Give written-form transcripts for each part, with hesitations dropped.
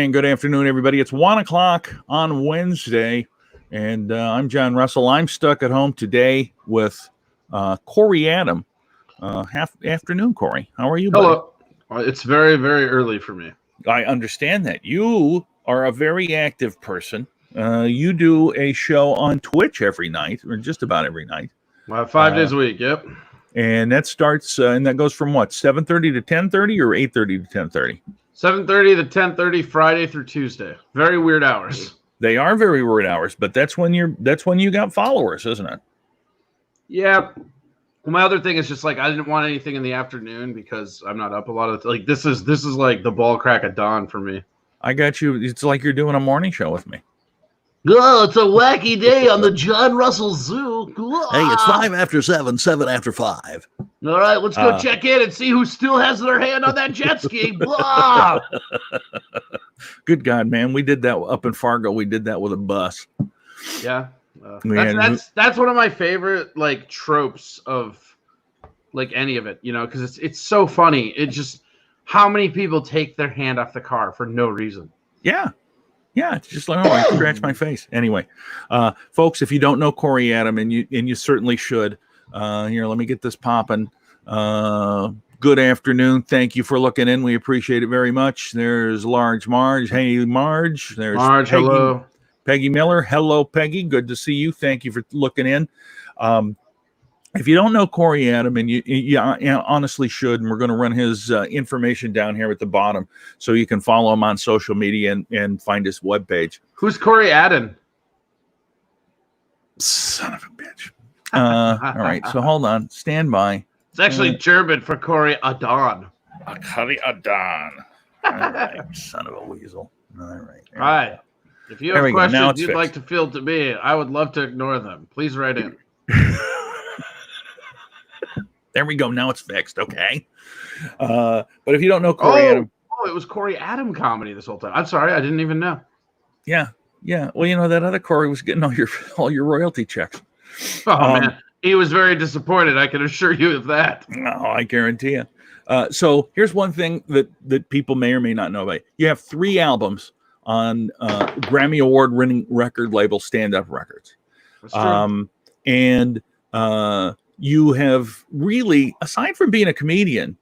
And good afternoon, everybody. It's 1 o'clock on Wednesday, and I'm John Russell. I'm stuck at home today with Corey Adam. Afternoon, Corey. How are you, buddy? Hello. It's very, very early for me. I understand that. You are a very active person. You do a show on Twitch every night, or just about every night. 5 days a week, yep. And that starts, and that goes from what, 7:30 to 10:30 or 8:30 to 10:30? 7:30 to 10:30, Friday through Tuesday. Very weird hours. They are very weird hours, but that's when you got followers, isn't it? Yeah. Well, my other thing is just like I didn't want anything in the afternoon because I'm not up a lot of like this is like the ball crack at dawn for me. I got you. It's like you're doing a morning show with me. Oh, it's a wacky day on the John Russell Zoo. Hey, it's 5 after 7, 7 after 5. All right, let's go check in and see who still has their hand on that jet ski. Blah. Good God, man. We did that up in Fargo. We did that with a bus. Yeah. That's one of my favorite like tropes of like any of it, you know, because it's so funny. It just how many people take their hand off the car for no reason. Yeah. Yeah, it's just like, oh, I scratch my face. Anyway, folks, if you don't know Corey Adam, and you certainly should, here, let me get this popping. Good afternoon. Thank you for looking in. We appreciate it very much. There's Large Marge. Hey, Marge. There's Marge, Peggy, hello. Peggy Miller. Hello, Peggy. Good to see you. Thank you for looking in. If you don't know Corey Adam, and you honestly should, and we're going to run his information down here at the bottom so you can follow him on social media and find his webpage. Who's Corey Adam? Son of a bitch. All right, so hold on. Stand by. It's actually German for Corey Adon. Corey Adam. All right, son of a weasel. All right. All right. If you have questions you'd like to field to me, I would love to ignore them. Please write in. There we go. Now it's fixed. Okay. But if you don't know Corey Adam. Oh, it was Corey Adam comedy this whole time. I'm sorry. I didn't even know. Yeah. Yeah. Well, you know, that other Corey was getting all your royalty checks. Oh, man. He was very disappointed. I can assure you of that. No, I guarantee you. So here's one thing that people may or may not know about. You have 3 albums on Grammy Award-winning record label Stand Up Records. That's true. And you have really, aside from being a comedian,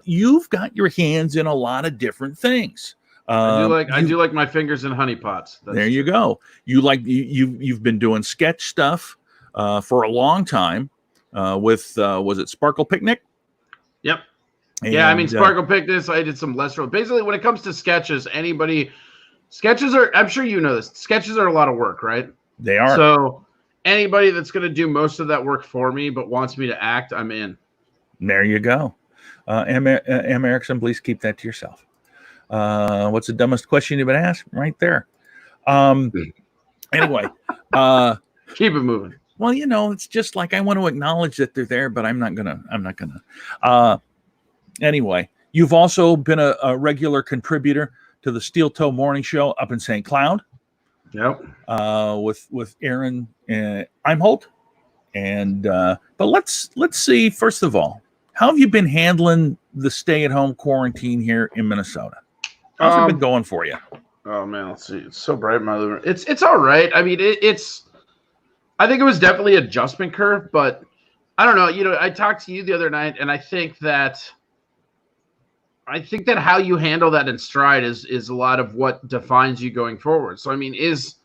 you've got your hands in a lot of different things. I do like my fingers in honey pots. There you go. You've been doing sketch stuff for a long time with was it Sparkle Picnic? Yep. And, yeah, I mean Sparkle Picnic. I did some lesser. Basically, when it comes to sketches, sketches are. I'm sure you know this. Sketches are a lot of work, right? They are. So anybody that's going to do most of that work for me but wants me to act, I'm in. There you go. M. Erickson, please keep that to yourself. What's the dumbest question you've been asked? Right there. Anyway. Keep it moving. Well, you know, it's just like I want to acknowledge that they're there, but I'm not gonna. Anyway, you've also been a regular contributor to the Steel Toe Morning Show up in St. Cloud. Yep. With Aaron Imholt, and but let's see. First of all, how have you been handling the stay-at-home quarantine here in Minnesota? How's it been going for you? Oh man, let's see. It's so bright in my living room. It's all right. I mean, it's. I think it was definitely an adjustment curve, but I don't know. You know, I talked to you the other night, and I think that how you handle that in stride is a lot of what defines you going forward. So I mean, is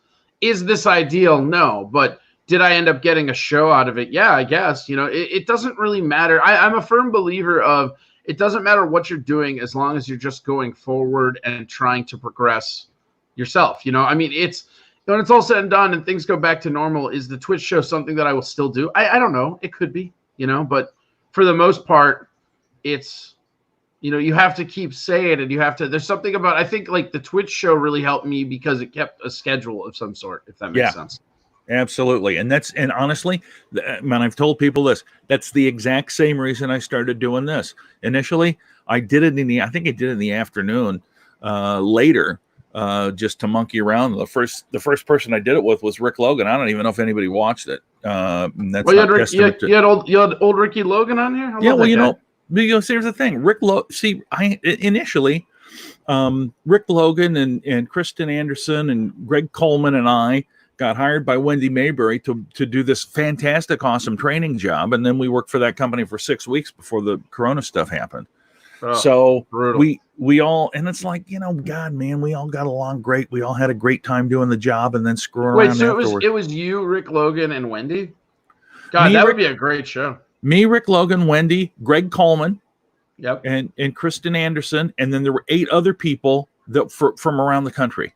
this ideal? No, but did I end up getting a show out of it? Yeah, I guess. You know, it doesn't really matter. I'm a firm believer of it doesn't matter what you're doing as long as you're just going forward and trying to progress yourself. You know, I mean, when it's all said and done and things go back to normal, is the Twitch show something that I will still do? I don't know. It could be, you know, but for the most part, it's, you know, you have to keep saying it. There's something about, I think like the Twitch show really helped me because it kept a schedule of some sort, if that makes sense. Absolutely. And honestly, man, I've told people this, that's the exact same reason I started doing this. Initially, I did it I think I did it in the afternoon, later. Just to monkey around. The first person I did it with was Rick Logan. I don't even know if anybody watched it. That's you had old Ricky Logan on here. Yeah, well, you know, here's the thing. Initially, Rick Logan and Kristen Anderson and Greg Coleman and I got hired by Wendy Mayberry to do this fantastic, awesome training job. And then we worked for that company for 6 weeks before the Corona stuff happened. Oh, so brutal. we all, and it's like, God, man, we all got along great. We all had a great time doing the job and then screwing around afterwards. it was you, Rick Logan, and Wendy? God, would be a great show. Me, Rick Logan, Wendy, Greg Coleman, yep, and Kristen Anderson, and then there were 8 other people that from around the country.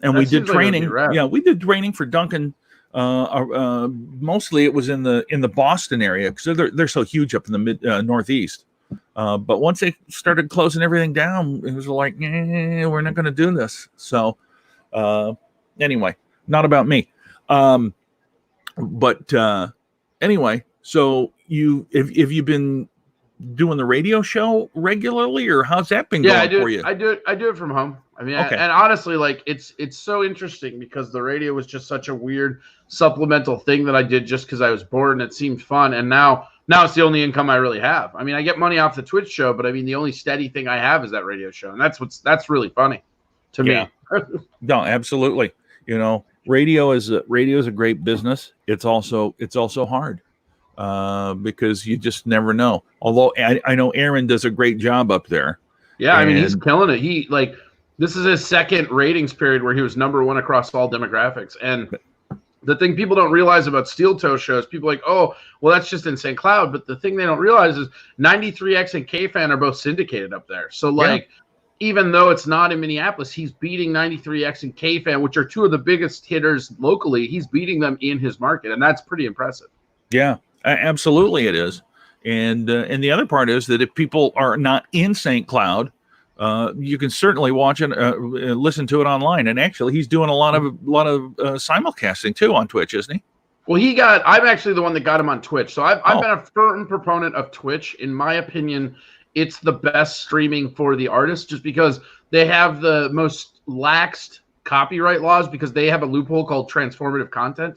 And we did training. We did training for Duncan. Mostly it was in the Boston area because they're so huge up in the mid Northeast. But once they started closing everything down, it was like, we're not going to do this. So anyway, not about me. But anyway, so if you've been doing the radio show regularly, or how's that been going for you? I do it from home. I mean, okay. And honestly, like it's so interesting because the radio was just such a weird supplemental thing that I did just because I was bored and it seemed fun. And now it's the only income I really have. I mean, I get money off the Twitch show, but I mean, the only steady thing I have is that radio show, and that's really funny to me. No, absolutely. Radio is a great business. It's also hard because you just never know. Although I know Aaron does a great job up there. Yeah, I mean, he's killing it. This is his second ratings period where he was number 1 across all demographics. And the thing people don't realize about Steel Toe shows, people are like, oh, well, that's just in St. Cloud. But the thing they don't realize is 93X and K-Fan are both syndicated up there. So, even though it's not in Minneapolis, he's beating 93X and K-Fan, which are 2 of the biggest hitters locally. He's beating them in his market, and that's pretty impressive. Yeah, absolutely it is. And the other part is that if people are not in St. Cloud, you can certainly watch it, listen to it online. And actually, he's doing a lot of simulcasting too on Twitch, isn't he? Well, I'm actually the one that got him on Twitch. So I've been a firm proponent of Twitch. In my opinion, it's the best streaming for the artists just because they have the most laxed copyright laws because they have a loophole called transformative content.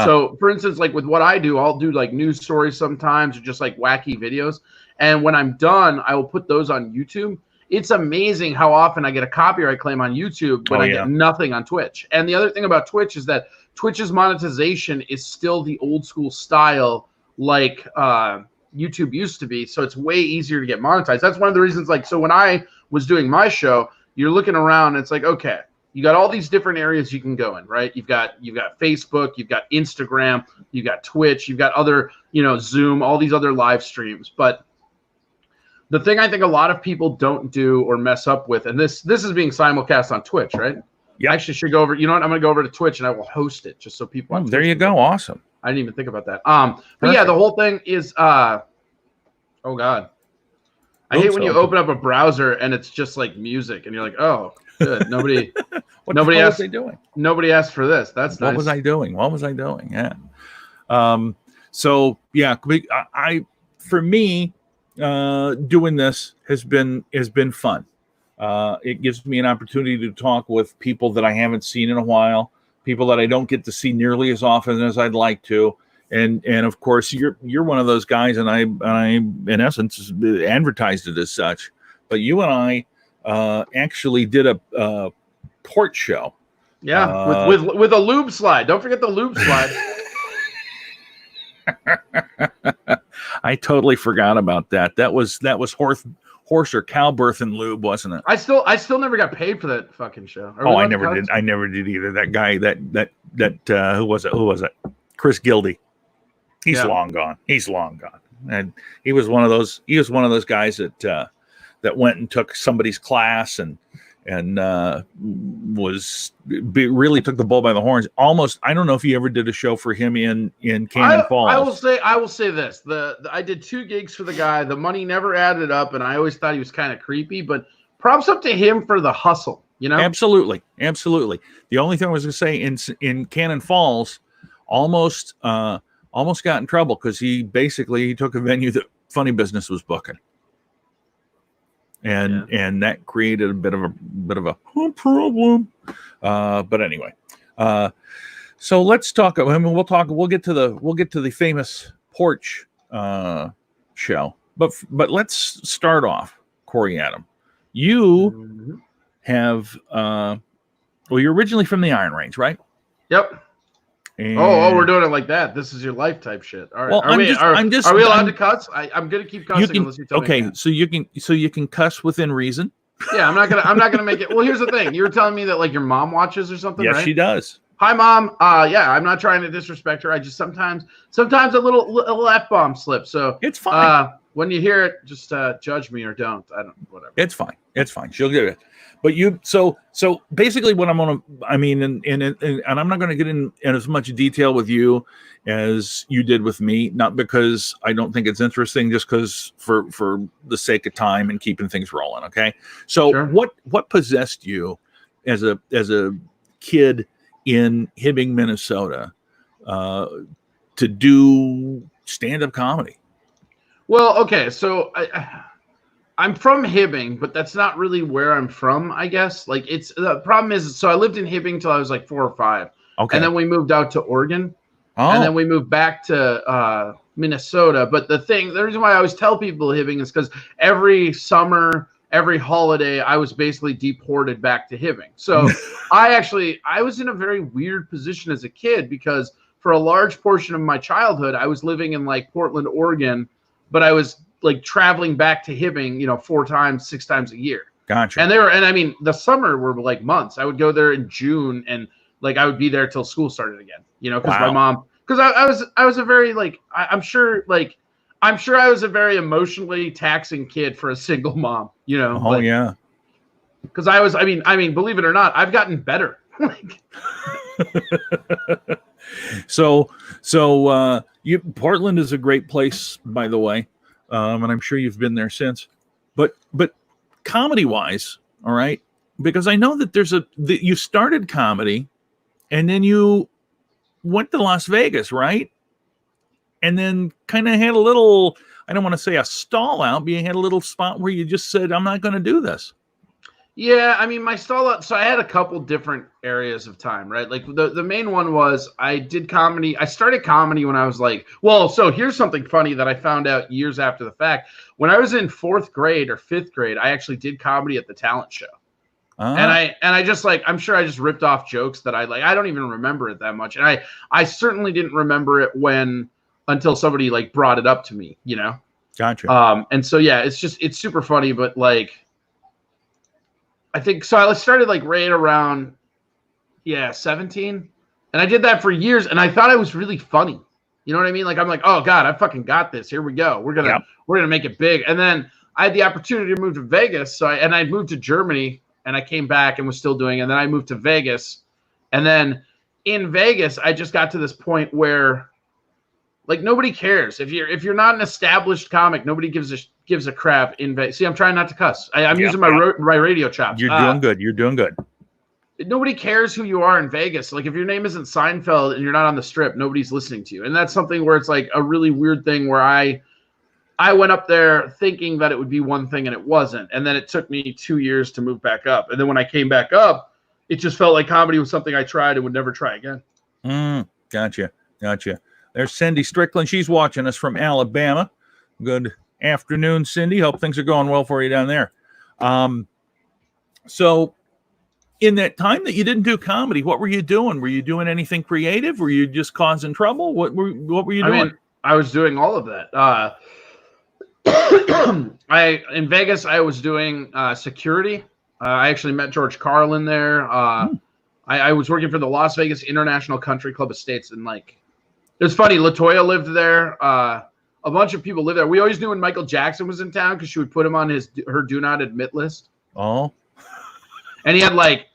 So, for instance, like with what I do, I'll do like news stories sometimes or just like wacky videos. And when I'm done, I will put those on YouTube. It's amazing how often I get a copyright claim on YouTube when I get nothing on Twitch. And the other thing about Twitch is that Twitch's monetization is still the old school style like YouTube used to be. So it's way easier to get monetized. That's one of the reasons, so when I was doing my show, you're looking around and it's like, okay, you got all these different areas you can go in, right? You've got Facebook, you've got Instagram, you've got Twitch, you've got other, Zoom, all these other live streams. But the thing I think a lot of people don't do or mess up with, and this is being simulcast on Twitch, right? Yeah. I actually should go over. You know what? I'm going to go over to Twitch and I will host it just so people. Oh, there you go. Awesome. I didn't even think about that. But yeah, the whole thing is. Oh God. I hate when you open up a browser and it's just like music and you're like, oh, good. Nobody asked. They doing? Nobody asked for this. That's nice. What was I doing? Yeah. So yeah, for me, doing this has been fun. It gives me an opportunity to talk with people that I haven't seen in a while, people that I don't get to see nearly as often as I'd like to. And of course you're one of those guys, and I in essence advertised it as such. But you and I actually did a port show. Yeah, with a lube slide. Don't forget the lube slide. I totally forgot about that. That was horse or cow birth and lube, wasn't it? I still never got paid for that fucking show. I never did. I never did either. That guy, that who was it? Chris Gildy. He's long gone. And he was one of those guys that went and took somebody's class and really took the bull by the horns. Almost, I don't know if you ever did a show for him in Cannon Falls. I will say this: I did 2 gigs for the guy. The money never added up, and I always thought he was kind of creepy. But props up to him for the hustle. Absolutely. The only thing I was going to say in Cannon Falls, almost got in trouble because he took a venue that Funny Business was booking. And that created a bit of a problem. But anyway, so let's talk. We'll get to the famous porch show. But let's start off, Corey Adam. You Mhm. have, well, you're originally from the Iron Range, right? Yep. And, Oh, we're doing it like that. This is your life type shit. All right. Well, are we allowed to cuss? I'm gonna keep cussing you can, unless you tell me. okay, again. so you can cuss within reason. Yeah, I'm not gonna make it. Well, here's the thing. You were telling me that like your mom watches or something, Yes, right? she does. Hi, mom. Yeah, I'm not trying to disrespect her. I just sometimes a little F-bomb slips. So It's fine. when you hear it, just judge me or don't. I don't. Whatever. It's fine. It's fine. She'll get it. But you, so basically, what I'm gonna, I mean, and I'm not gonna get in as much detail with you as you did with me, not because I don't think it's interesting, just because for the sake of time and keeping things rolling. Okay. So Sure. what possessed you as a kid in Hibbing, Minnesota, to do stand-up comedy? Well, okay, so I'm from Hibbing, but that's not really where I'm from, I guess. Like, it's the problem is, so I lived in Hibbing till I was like 4 or 5, Okay. and then we moved out to Oregon, Oh, and then we moved back to Minnesota. But the reason why I always tell people Hibbing is because every summer, every holiday, I was basically deported back to Hibbing. So I was in a very weird position as a kid because for a large portion of my childhood, I was living in like Portland, Oregon, but I was like traveling back to Hibbing, 4 times, 6 times a year. gotcha. And I mean, the summer were like months. I would go there in June and like I would be there till school started again, because Wow. my mom, because I was a very like, I'm sure I was a very emotionally taxing kid for a single mom, Oh, yeah. because I mean, believe it or not, I've gotten better. Like, So Portland is a great place, by the way, and I'm sure you've been there since. But comedy wise, all right, because I know that you started comedy, and then you went to Las Vegas, right? And then kind of had a little, I don't want to say a stall out, but you had a little spot where you just said, I'm not going to do this. yeah, I mean, my stall out. So I had a couple different areas of time, right? Like the main one was I did comedy. I started comedy when I was like, well, so here's something funny that I found out years after the fact. When I was in 4th grade or 5th grade, I actually did comedy at the talent show. And I just like, I'm sure I just ripped off jokes that I like. I don't even remember it that much. And I certainly didn't remember it until somebody like brought it up to me, Gotcha. And so, yeah, it's super funny, but like, I think so. I started like right around, 17, and I did that for years, and I thought I was really funny. You know what I mean? Like I'm like, oh god, I fucking got this. Here we go. We're gonna make it big. And then I had the opportunity to move to Vegas, I moved to Germany, and I came back and was still doing it. And then I moved to Vegas, and then in Vegas, I just got to this point where, like, nobody cares if you're not an established comic. Nobody gives a crap in Vegas. See, I'm trying not to cuss. I'm using my radio chops. You're doing good. You're doing good. Nobody cares who you are in Vegas. Like if your name isn't Seinfeld and you're not on the strip, nobody's listening to you. And that's something where it's like a really weird thing where I went up there thinking that it would be one thing and it wasn't. And then it took me 2 years to move back up. And then when I came back up, it just felt like comedy was something I tried and would never try again. Gotcha. There's Cindy Strickland. She's watching us from Alabama. Good afternoon, Cindy. Hope things are going well for you down there. So in that time that you didn't do comedy, what were you doing? Were you doing anything creative? Were you just causing trouble? What were you doing? I mean, I was doing all of that. In Vegas, I was doing security. I actually met George Carlin there. I was working for the Las Vegas International Country Club Estates, and like, it's funny. LaToya lived there. A bunch of people lived there. We always knew when Michael Jackson was in town because she would put him on her do not admit list. Oh, and he had like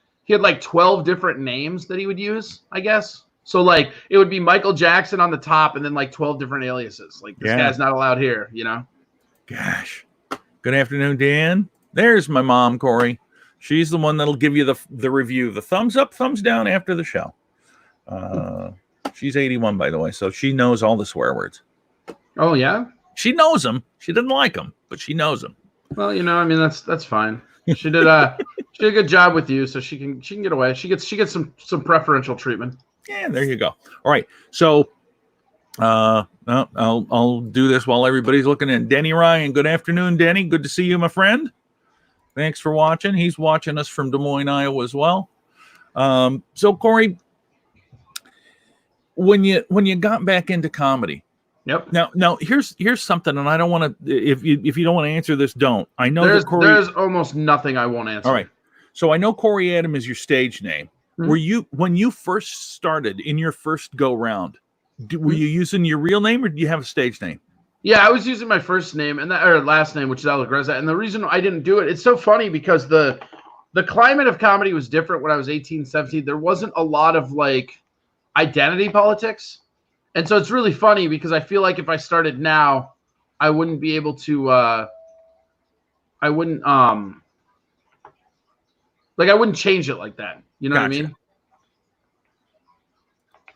12 different names that he would use, I guess. So like it would be Michael Jackson on the top, and then like 12 different aliases. Like this guy's not allowed here, Gosh. Good afternoon, Dan. There's my mom, Corey. She's the one that'll give you the review, the thumbs up, thumbs down after the show. She's 81, by the way, so she knows all the swear words. Oh yeah, she knows them. She doesn't like them, but she knows them. Well, I mean that's fine. She did a good job with you, so she can get away. She gets some preferential treatment. Yeah, there you go. All right, so I'll do this while everybody's looking in. Denny Ryan, good afternoon, Denny. Good to see you, my friend. Thanks for watching. He's watching us from Des Moines, Iowa as well. So Corey, when you got back into comedy, Yep. now here's something, and I don't want to. If you don't want to answer this, don't. I know There's that Corey. there's almost nothing I won't answer. All right. So I know Corey Adam is your stage name. Mhm. Were you, when you first started in your first go round, were you using your real name or do you have a stage name? Yeah, I was using my first name and or last name, which is Allegrezza. And the reason I didn't do it, it's so funny because the climate of comedy was different when I was 18, 17. There wasn't a lot of like identity politics. And so it's really funny because I feel like if I started now, I wouldn't be able to I wouldn't change it like that. You know what I Gotcha. mean?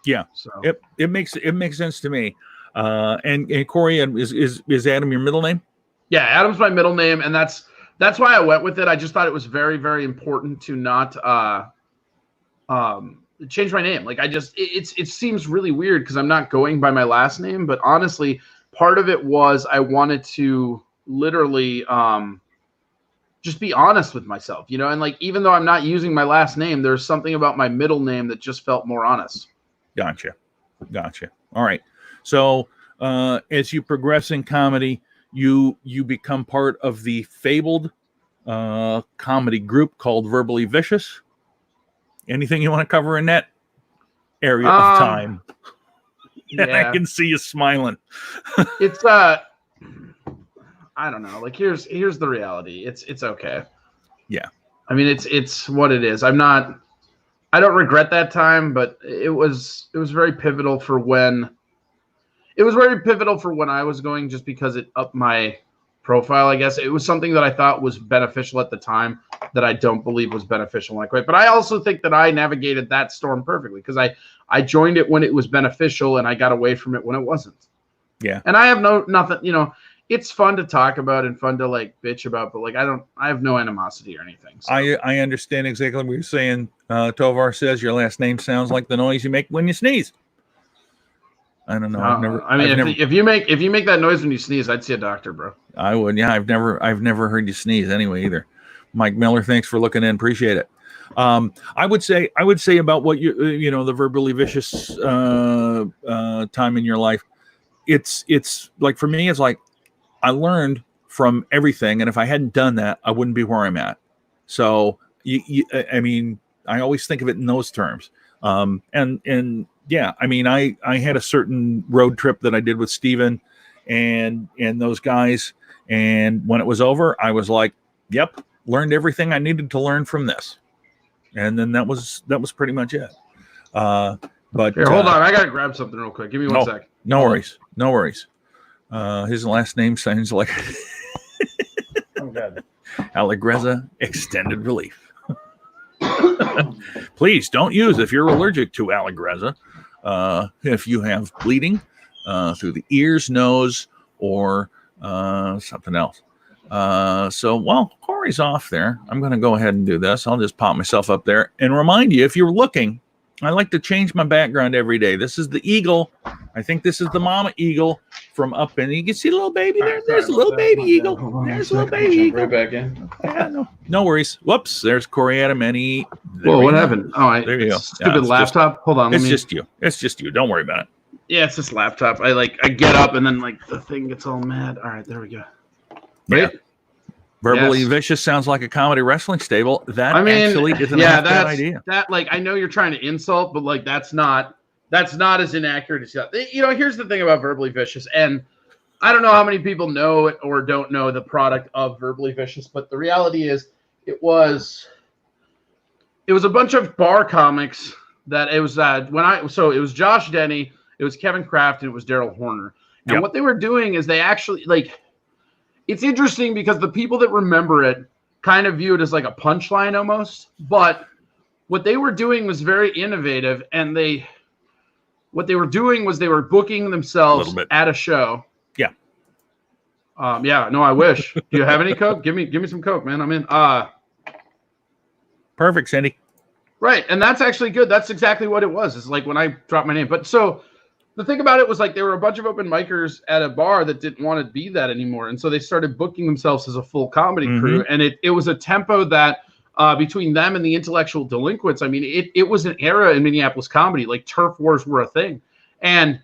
Yeah. So It makes sense to me. And Corey, is Adam your middle name? yeah, Adam's my middle name, and that's why I went with it. I just thought it was very, very important to not change my name. Like it seems really weird because I'm not going by my last name, but honestly, part of it was I wanted to literally just be honest with myself, you know, and like even though I'm not using my last name, there's something about my middle name that just felt more honest. Gotcha. All right. So as you progress in comedy, you become part of the fabled comedy group called Verbally Vicious. Anything you want to cover in that area of time? And I Yeah, can see you smiling. it's I don't know. Like here's the reality. It's okay. Yeah. I mean, it's what it is. I don't regret that time, but it was very pivotal for when I was going, just because it upped my profile, I guess. It was something that I thought was beneficial at the time that I don't believe was beneficial like right. But I also think that I navigated that storm perfectly because I joined it when it was beneficial and I got away from it when it wasn't. Yeah. And I have nothing, you know, it's fun to talk about and fun to like bitch about, but like I have no animosity or anything. So. I understand exactly what you're saying. Tovar says your last name sounds like the noise you make when you sneeze. I don't know. If you make that noise when you sneeze, I'd see a doctor, bro. I would. Yeah, I've never heard you sneeze anyway either. Mike Miller, thanks for looking in. Appreciate it. I would say about what you know, the Verbally Vicious time in your life. It's like, for me, it's like I learned from everything, and if I hadn't done that, I wouldn't be where I'm at. So I mean, I always think of it in those terms. And yeah, I mean, I had a certain road trip that I did with Steven and those guys. And when it was over, I was like, yep, learned everything I needed to learn from this. And then that was pretty much it. But here, hold on. I got to grab something real quick. Give me one sec. No worries. No worries. His last name sounds like Oh, God. Allegrezza Extended Relief. Please don't use if you're allergic to Allegrezza. If you have bleeding through the ears, nose, or something else. So while Corey's off there, I'm going to go ahead and do this. I'll just pop myself up there and remind you, if you're looking, I like to change my background every day. This is the eagle. I think this is the mama eagle from up in. You can see the little baby there. There's a little baby eagle. There's a little baby eagle. Right back in. Yeah, no worries. Whoops. There's Corey Adam. Whoa, what happened? Oh, there you go. Stupid laptop. Hold on. It's just you. It's just you. Don't worry about it. Yeah, it's this laptop. I get up and then like the thing gets all mad. All right, there we go. Right? Yeah. Verbally Vicious sounds like a comedy wrestling stable. That actually isn't a bad idea. That, like, I know you're trying to insult, but like that's not as inaccurate as that. You know, here's the thing about Verbally Vicious, and I don't know how many people know it or don't know the product of Verbally Vicious, but the reality is it was a bunch of bar comics that it was it was Josh Denny, it was Kevin Kraft, and it was Daryl Horner. And what they were doing is they actually, like, it's interesting because the people that remember it kind of view it as like a punchline almost, but what they were doing was very innovative, and what they were doing was they were booking themselves at a show. Yeah. Yeah, no, I wish. Do you have any Coke? Give me some Coke, man. I'm in. Perfect, Cindy. Right, and that's actually good. That's exactly what it was. It's like when I dropped my name. But so the thing about it was like there were a bunch of open micers at a bar that didn't want to be that anymore, and so they started booking themselves as a full comedy crew, and it was a tempo that between them and the Intellectual Delinquents, I mean, it was an era in Minneapolis comedy. Like turf wars were a thing, and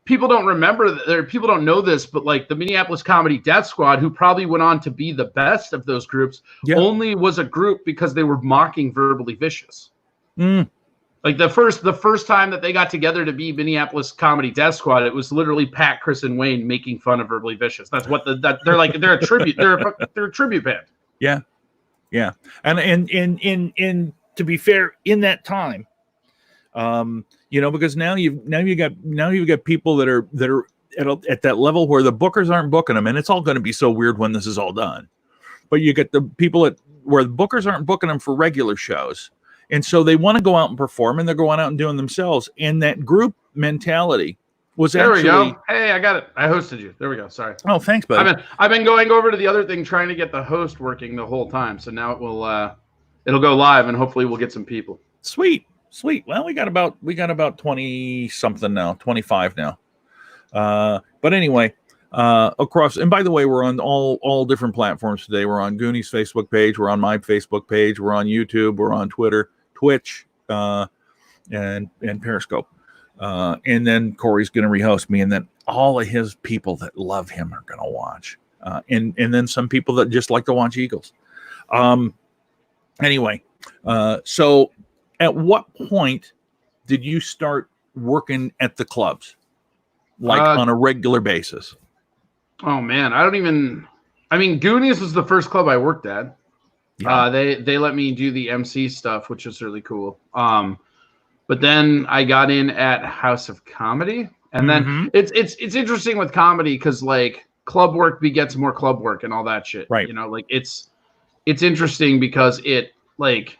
people don't remember that. People don't know this, but like the Minneapolis Comedy Death Squad, who probably went on to be the best of those groups, only was a group because they were mocking Verbally Vicious. Like the first time that they got together to be Minneapolis Comedy Death Squad, it was literally Pat, Chris, and Wayne making fun of Verbally Vicious. That's what they're like. They're a tribute. They're a tribute band. Yeah, yeah. And to be fair, in that time, you know, because now you've got people that are at that level where the bookers aren't booking them, and it's all going to be so weird when this is all done. But you get the people where the bookers aren't booking them for regular shows. And so they want to go out and perform, and they're going out and doing themselves. And that group mentality was there actually. There we go. Hey, I got it. I hosted you. There we go. Sorry. Oh, thanks, buddy. I've been going over to the other thing, trying to get the host working the whole time. So now it'll go live, and hopefully we'll get some people. Sweet. Well, we got about 20 something now, 25 now. But anyway, across, and by the way, we're on all different platforms today. We're on Goonies Facebook page. We're on my Facebook page. We're on YouTube. We're on Twitter, Twitch, and Periscope. And then Corey's going to rehost me, and then all of his people that love him are going to watch. And then some people that just like to watch Eagles. Anyway, so at what point did you start working at the clubs, like on a regular basis? Oh man, I mean, Goonies was the first club I worked at. Yeah. They let me do the MC stuff, which was really cool. But then I got in at House of Comedy, and then it's interesting with comedy because like club work begets more club work and all that shit. Right. You know, like it's interesting because it like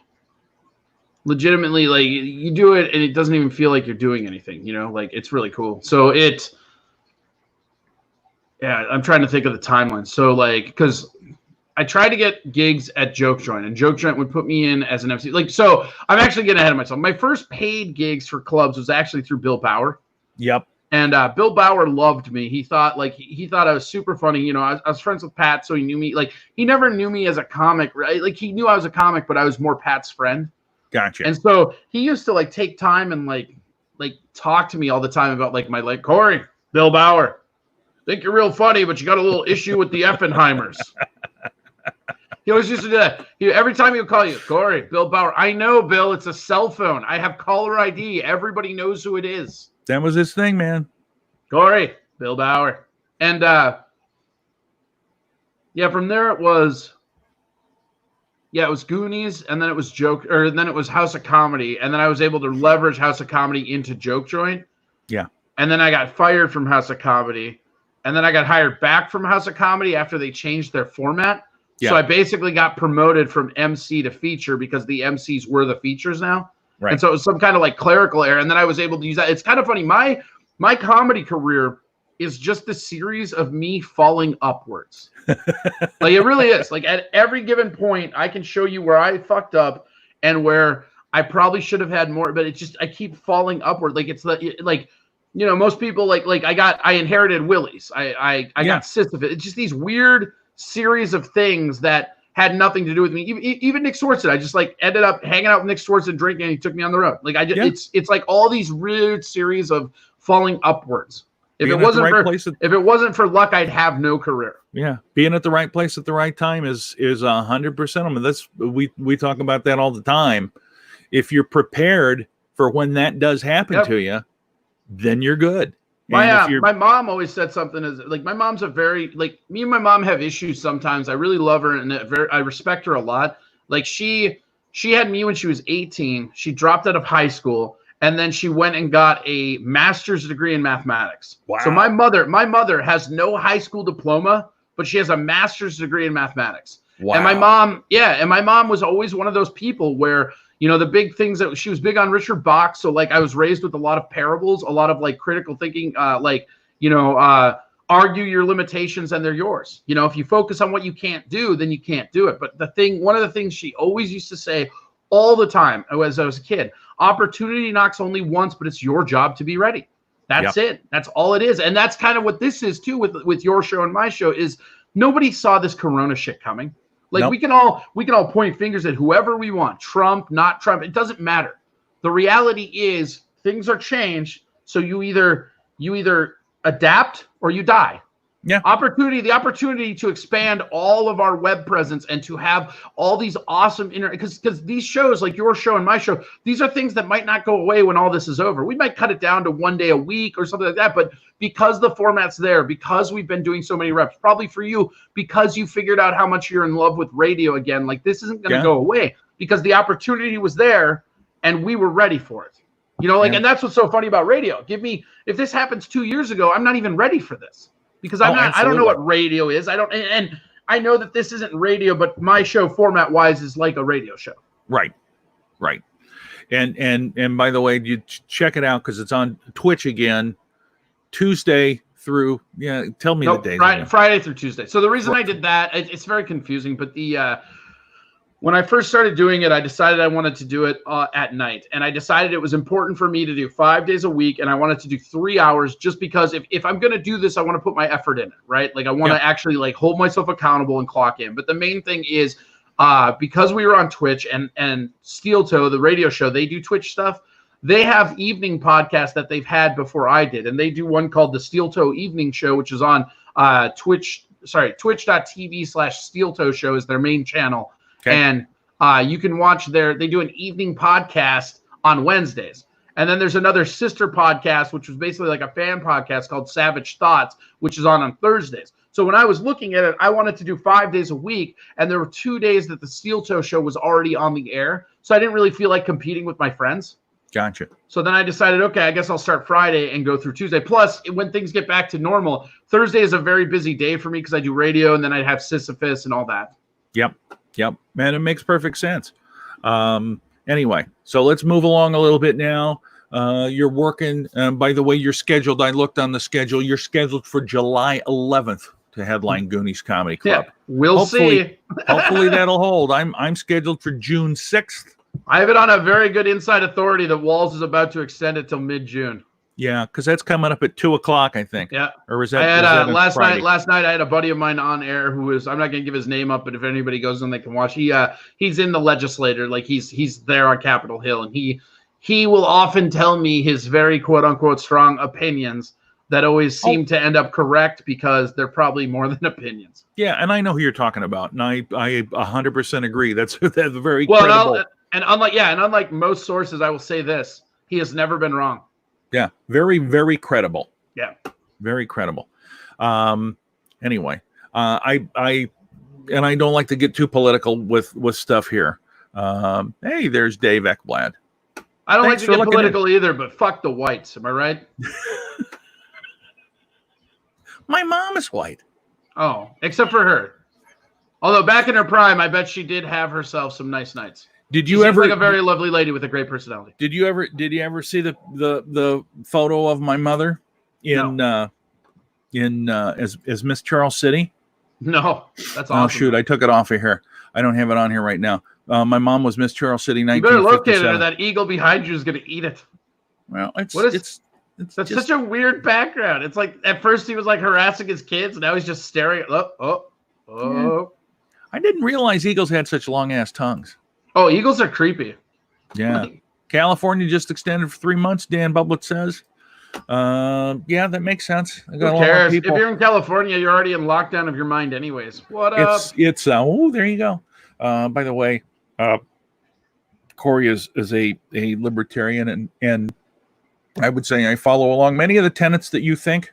legitimately like you do it and it doesn't even feel like you're doing anything. You know, like it's really cool. So yeah, I'm trying to think of the timeline. So like because I tried to get gigs at Joke Joint, and Joke Joint would put me in as an MC. Like, so I'm actually getting ahead of myself. My first paid gigs for clubs was actually through Bill Bauer. Yep. And Bill Bauer loved me. He thought he thought I was super funny. You know, I was friends with Pat, so he knew me. Like, he never knew me as a comic, right? Like, he knew I was a comic, but I was more Pat's friend. Gotcha. And so he used to like take time and like talk to me all the time about like my like Corey, Bill Bauer. Think you're real funny, but you got a little issue with the Effenheimers. He always used to do that. Every time he would call you, Corey, Bill Bauer. I know, Bill, it's a cell phone. I have caller ID. Everybody knows who it is. That was his thing, man. Corey, Bill Bauer. And yeah, from there it was Goonies, and then it was then it was House of Comedy, and then I was able to leverage House of Comedy into Joke Joint. Yeah. And then I got fired from House of Comedy, and then I got hired back from House of Comedy after they changed their format. Yeah. So I basically got promoted from MC to feature because the MCs were the features now. Right. And so it was some kind of like clerical error. And then I was able to use that. It's kind of funny. My comedy career is just a series of me falling upwards. Like it really is. Like at every given point, I can show you where I fucked up and where I probably should have had more, but it's just, I keep falling upward. Like it's like, you know, most people like I inherited willies. I got Sisyphus. It's just these weird series of things that had nothing to do with me. Even Nick Swardson, I just like ended up hanging out with Nick Swardson, drinking, and he took me on the road. Like it's like all these weird series of falling upwards. If it wasn't for luck, I'd have no career. Yeah, being at the right place at the right time is 100%. I mean, that's we talk about that all the time. If you're prepared for when that does happen to you, then you're good. My mom always said something as like my mom's a very like me and my mom have issues sometimes. I really love her and I respect her a lot. Like she had me when she was 18. She dropped out of high school and then she went and got a master's degree in mathematics. Wow. So my mother has no high school diploma, but she has a master's degree in mathematics. Wow. And my mom was always one of those people where, you know, the big things that she was big on Richard Bach. So like I was raised with a lot of parables, a lot of like critical thinking, argue your limitations and they're yours. You know, if you focus on what you can't do, then you can't do it. But one of the things she always used to say all the time as I was a kid, opportunity knocks only once, but it's your job to be ready. That's it. That's all it is. And that's kind of what this is too with your show and my show is nobody saw this Corona shit coming. Like Nope. we can all point fingers at whoever we want. Trump, not Trump. It doesn't matter. The reality is things are changed. So you either adapt or you die. Yeah. The opportunity to expand all of our web presence and to have all these awesome because these shows like your show and my show, these are things that might not go away when all this is over. We might cut it down to 1 day a week or something like that, but because the format's there, because we've been doing so many reps, probably for you, because you figured out how much you're in love with radio again, like this isn't going to go away because the opportunity was there and we were ready for it. You know, like, and that's what's so funny about radio. If this happens 2 years ago, I'm not even ready for this. Because I don't know what radio is. And I know that this isn't radio, but my show format wise is like a radio show. Right. And by the way, you check it out because it's on Twitch again, Tuesday through. Yeah, tell me the days. Friday through Tuesday. So the reason I did that, it's very confusing. But when I first started doing it, I decided I wanted to do it at night. And I decided it was important for me to do 5 days a week. And I wanted to do 3 hours just because if I'm going to do this, I want to put my effort in it, right? Like I want to actually like hold myself accountable and clock in. But the main thing is because we were on Twitch and Steel Toe, the radio show, they do Twitch stuff. They have evening podcasts that they've had before I did. And they do one called the Steel Toe Evening Show, which is on twitch.tv/Steel Toe Show is their main channel. Okay. And you can watch they do an evening podcast on Wednesdays. And then there's another sister podcast, which was basically like a fan podcast called Savage Thoughts, which is on Thursdays. So when I was looking at it, I wanted to do 5 days a week. And there were 2 days that the Steel Toe Show was already on the air. So I didn't really feel like competing with my friends. Gotcha. So then I decided, okay, I guess I'll start Friday and go through Tuesday. Plus, when things get back to normal, Thursday is a very busy day for me because I do radio and then I have Sisyphus and all that. Yep. Man, it makes perfect sense. Anyway, so let's move along a little bit now. You're working, by the way, you're scheduled. I looked on the schedule. You're scheduled for July 11th to headline Goonies Comedy Club. Yeah, we'll see. Hopefully that'll hold. I'm scheduled for June 6th. I have it on a very good inside authority that Walls is about to extend it till mid-June. Yeah, because that's coming up at 2:00, I think. Yeah. Or is that? I had last night I had a buddy of mine on air who is, I'm not going to give his name up, but if anybody goes in, they can watch. He's in the legislature, like he's there on Capitol Hill, and he will often tell me his very quote unquote strong opinions that always seem to end up correct because they're probably more than opinions. Yeah, and I know who you're talking about, and I 100% agree. That's very credible. And unlike most sources, I will say this: he has never been wrong. Yeah, very, very credible. Yeah, very credible. Anyway, I don't like to get too political with stuff here. Hey, there's Dave Ekblad. I don't like to get political either, but fuck the whites. Am I right? My mom is white. Oh, except for her. Although back in her prime, I bet she did have herself some nice nights. Did you ever like a very lovely lady with a great personality? Did you ever see the photo of my mother in as Miss Charles City? No, that's awesome. Oh shoot, I took it off of here. I don't have it on here right now. My mom was Miss Charles City, 1957. You better locate it, or that eagle behind you is going to eat it. Well, that's just such a weird background. It's like at first he was like harassing his kids, and now he's just staring at. Yeah. I didn't realize eagles had such long ass tongues. Oh, eagles are creepy. Yeah. California just extended for 3 months, Dan Bublett says. Yeah, that makes sense. Who cares? If you're in California, you're already in lockdown of your mind anyways. What up? It's there you go. By the way, Corey is a libertarian, and I would say I follow along many of the tenets that you think.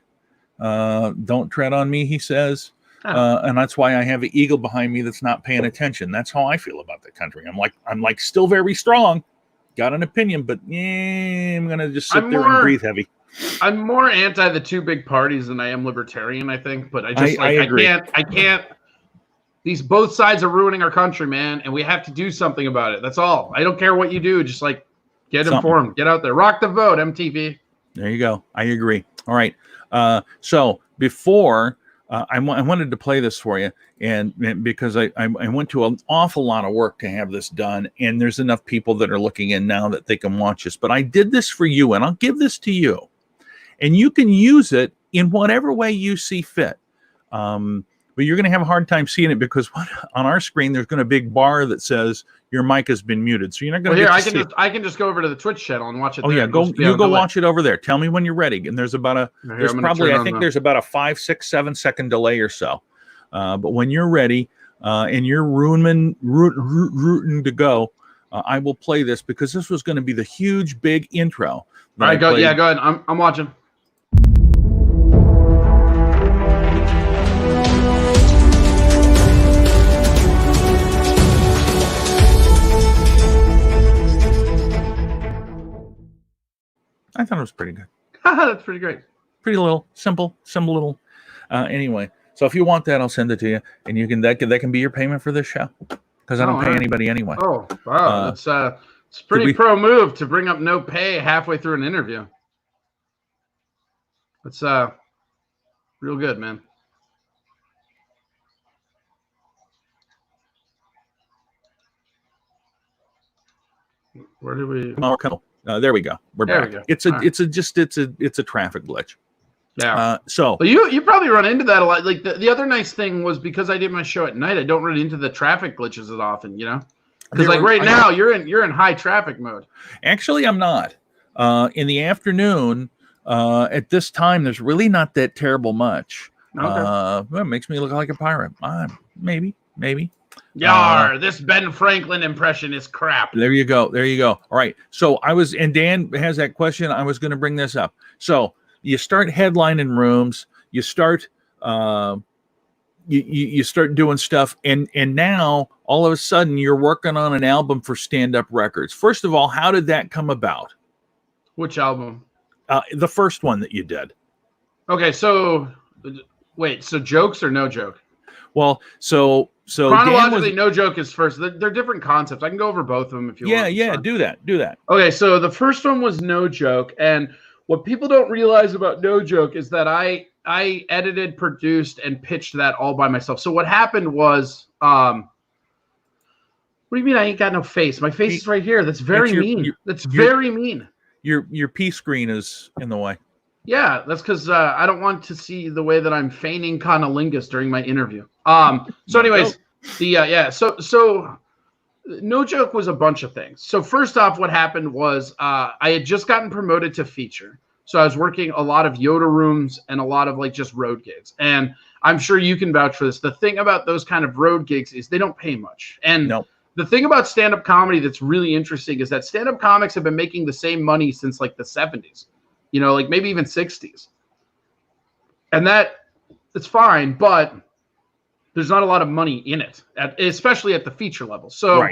Don't tread on me, he says. And that's why I have an eagle behind me that's not paying attention. That's how I feel about the country. I'm like still very strong. Got an opinion, but I'm gonna just sit there and breathe heavy. I'm more anti the two big parties than I am libertarian, I think. But I agree. I can't. These both sides are ruining our country, man, and we have to do something about it. That's all. I don't care what you do. Just like get informed, get out there, rock the vote, MTV. There you go. I agree. All right. So before. I wanted to play this for you, and because I went to an awful lot of work to have this done, and there's enough people that are looking in now that they can watch this. But I did this for you, and I'll give this to you. and you can use it in whatever way you see fit. But you're going to have a hard time seeing it because on our screen there's going to be a big bar that says your mic has been muted, so you're not going to. Well, get here to I can just go over to the Twitch channel and watch it. Oh there yeah, and go just be able to delay. watch it over there. Tell me when you're ready. And there's about there's probably I think there's about a 5, 6, 7 second delay or so. But when you're ready and you're rooting to go, I will play this because this was going to be the huge big intro. All right, go ahead. I'm watching. I thought it was pretty good. That's pretty great. Pretty little, simple little. Anyway, so if you want that, I'll send it to you, and you can that can be your payment for this show because I don't pay anybody anyway. Oh wow, it's pretty pro move to bring up no pay halfway through an interview. It's real good, man. Where do we? There we go. We're back. We go. It's a traffic glitch. Yeah. So well, you probably run into that a lot. Like the other nice thing was because I did my show at night, I don't run into the traffic glitches as often. You know, because like now you're in high traffic mode. Actually, I'm not. In the afternoon, at this time, there's really not that terrible much. Okay. Well, it makes me look like a pirate. Maybe. Yar, this Ben Franklin impression is crap. There you go. All right. So and Dan has that question. I was going to bring this up. So you start headlining rooms, you start you start doing stuff, and now all of a sudden you're working on an album for Stand Up Records. First of all, how did that come about? Which album? The first one that you did. Okay, so wait, so jokes or no joke? Well, so chronologically, no joke is first. They're different concepts. I can go over both of them if you want. Yeah, do that. Okay, so the first one was no joke, and what people don't realize about no joke is that I edited, produced, and pitched that all by myself. So what happened was, what do you mean I ain't got no face? My face is right here. That's very mean. That's very mean. Your P screen is in the way. Yeah, that's because I don't want to see the way that I'm feigning conolingus during my interview. So anyways, so no joke was a bunch of things. So first off, what happened was I had just gotten promoted to feature. So I was working a lot of Yoda rooms and a lot of like just road gigs. And I'm sure you can vouch for this. The thing about those kind of road gigs is they don't pay much. And the thing about stand-up comedy that's really interesting is that stand-up comics have been making the same money since like the 70s. You know, like maybe even 60s. And it's fine, but there's not a lot of money in it, especially at the feature level. So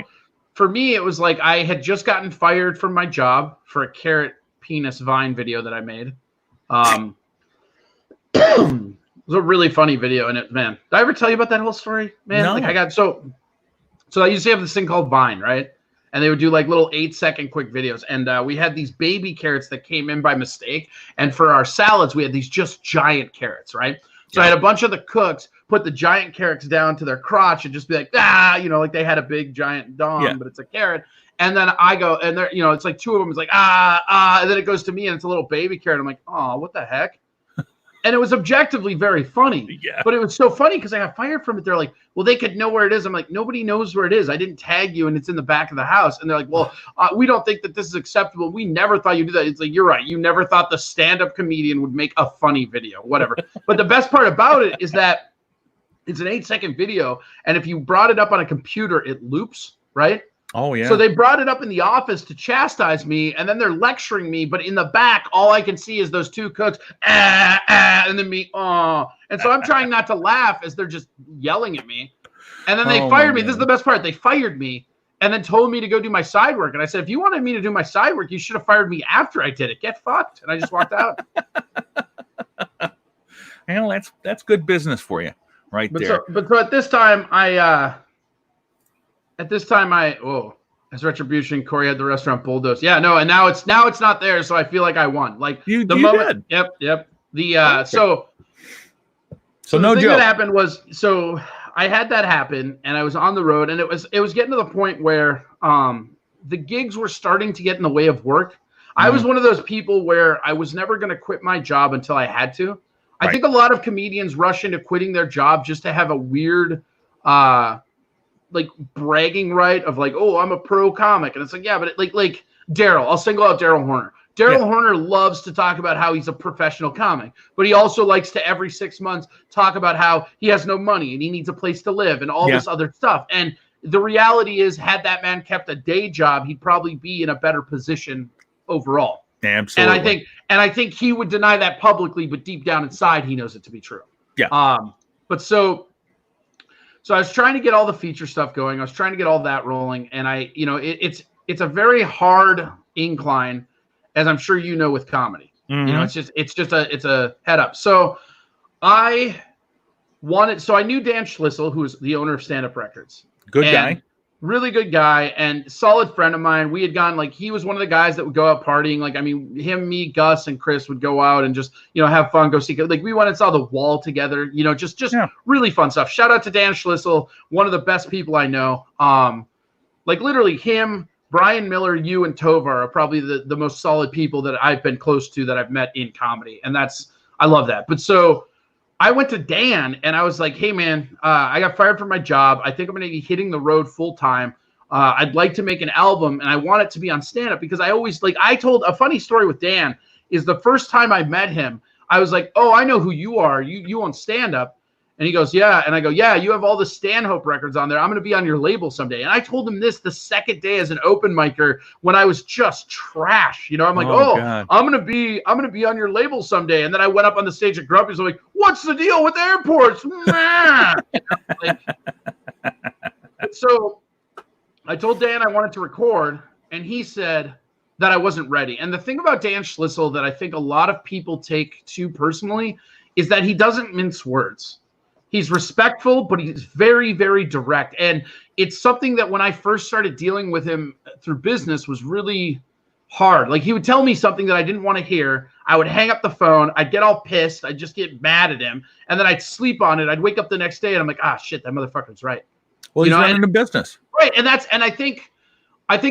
for me, it was like I had just gotten fired from my job for a carrot penis Vine video that I made. It was a really funny video. And man, did I ever tell you about that whole story? Man, no. Like I got so I used to have this thing called Vine, right? And they would do like little 8-second quick videos. And we had these baby carrots that came in by mistake. And for our salads, we had these just giant carrots, right? So I had a bunch of the cooks put the giant carrots down to their crotch and just be like, like they had a big giant dong, but it's a carrot. And then I go, and they're, it's like two of them. It's like, and then it goes to me and it's a little baby carrot. I'm like, oh, what the heck? And it was objectively very funny. Yeah. But it was so funny because I got fired from it. They're like, well, they could know where it is. I'm like, nobody knows where it is. I didn't tag you and it's in the back of the house. And they're like, well, we don't think that this is acceptable. We never thought you'd do that. It's like, you're right. You never thought the stand-up comedian would make a funny video, whatever. But the best part about it is that it's an 8-second video. And if you brought it up on a computer, it loops, right? Oh, yeah. So they brought it up in the office to chastise me, and then they're lecturing me, but in the back, all I can see is those two cooks, and then me, oh. And so I'm trying not to laugh as they're just yelling at me. And then they fired me. This is the best part. They fired me and then told me to go do my side work. And I said, if you wanted me to do my side work, you should have fired me after I did it. Get fucked. And I just walked out. Well, that's good business for you right there. So at this time, as retribution, Corey had the restaurant bulldozed. Yeah, no, and now it's not there, so I feel like I won. Like you moment. Did. Yep. The so no thing joke. that happened was I had that happen, and I was on the road, and it was getting to the point where the gigs were starting to get in the way of work. I was one of those people where I was never going to quit my job until I had to. I Right. think a lot of comedians rush into quitting their job just to have a weird, like bragging right of like, oh, I'm a pro comic. And it's like, yeah, but like Daryl, I'll single out Daryl Horner. Daryl Horner loves to talk about how he's a professional comic, but he also likes to every 6 months talk about how he has no money and he needs a place to live and all this other stuff. And the reality is, had that man kept a day job, he'd probably be in a better position overall. Absolutely. And I think he would deny that publicly, but deep down inside, he knows it to be true. Yeah. But so I was trying to get all the feature stuff going. I was trying to get all that rolling, and it's a very hard incline, as I'm sure you know with comedy. It's a head up. So I knew Dan Schlissel, who is the owner of Stand Up Records. Good guy. Really good guy and solid friend of mine. We had gone, like, he was one of the guys that would go out partying. Like, I mean, him, me, Gus, and Chris would go out and just, have fun, go see. Like, we went and saw The Wall together, just really fun stuff. Shout out to Dan Schlissel, one of the best people I know. Like, literally him, Brian Miller, you, and Tovar are probably the most solid people that I've been close to that I've met in comedy. And I love that. But so I went to Dan and I was like, hey, man, I got fired from my job. I think I'm going to be hitting the road full time. I'd like to make an album and I want it to be on stand up because I told a funny story with Dan is the first time I met him, I was like, oh, I know who you are. You own stand up. And he goes, yeah. And I go, yeah, you have all the Stanhope records on there. I'm going to be on your label someday. And I told him this the second day as an open micer when I was just trash. I'm like, God. I'm going to be on your label someday. And then I went up on the stage at Grumpy's. I'm like, what's the deal with airports? So I told Dan I wanted to record, and he said that I wasn't ready. And the thing about Dan Schlissel that I think a lot of people take too personally is that he doesn't mince words. He's respectful, but he's very, very direct. And it's something that when I first started dealing with him through business was really hard. Like, he would tell me something that I didn't want to hear. I would hang up the phone. I'd get all pissed. I'd just get mad at him. And then I'd sleep on it. I'd wake up the next day and I'm like, shit, that motherfucker's right. Well, he's running a business. Right. And I think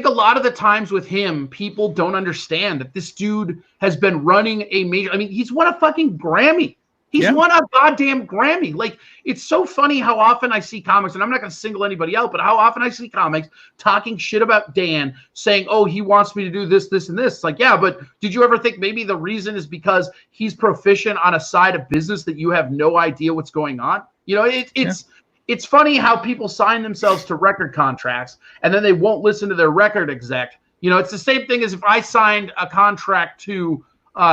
a lot of the times with him, people don't understand that this dude has been running a major, he's won a fucking Grammy. He's won a goddamn Grammy. Like, it's so funny how often I see comics, and I'm not going to single anybody out, but how often I see comics talking shit about Dan, saying, oh, he wants me to do this, this, and this. It's like, yeah, but did you ever think maybe the reason is because he's proficient on a side of business that you have no idea what's going on? It's funny how people sign themselves to record contracts, and then they won't listen to their record exec. It's the same thing as if I signed a contract to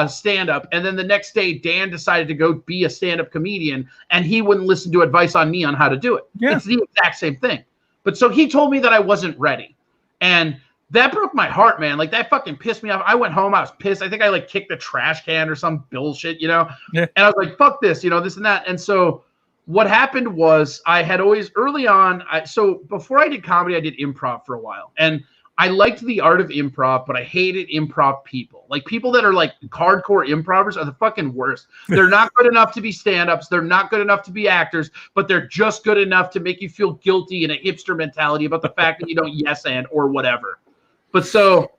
stand-up, and then the next day Dan decided to go be a stand-up comedian, and he wouldn't listen to advice on me on how to do it. It's the exact same thing. But so he told me that I wasn't ready, and that broke my heart, man. Like, that fucking pissed me off. I went home, I was pissed. I think I kicked the trash can or some bullshit, and I was like, fuck this, this and that. And so what happened was I had always early on, so before I did comedy, I did improv for a while, and I liked the art of improv, but I hated improv people. Like, people that are like hardcore improvers are the fucking worst. They're not good enough to be stand-ups. They're not good enough to be actors, but they're just good enough to make you feel guilty in a hipster mentality about the fact that you don't yes and or whatever. But so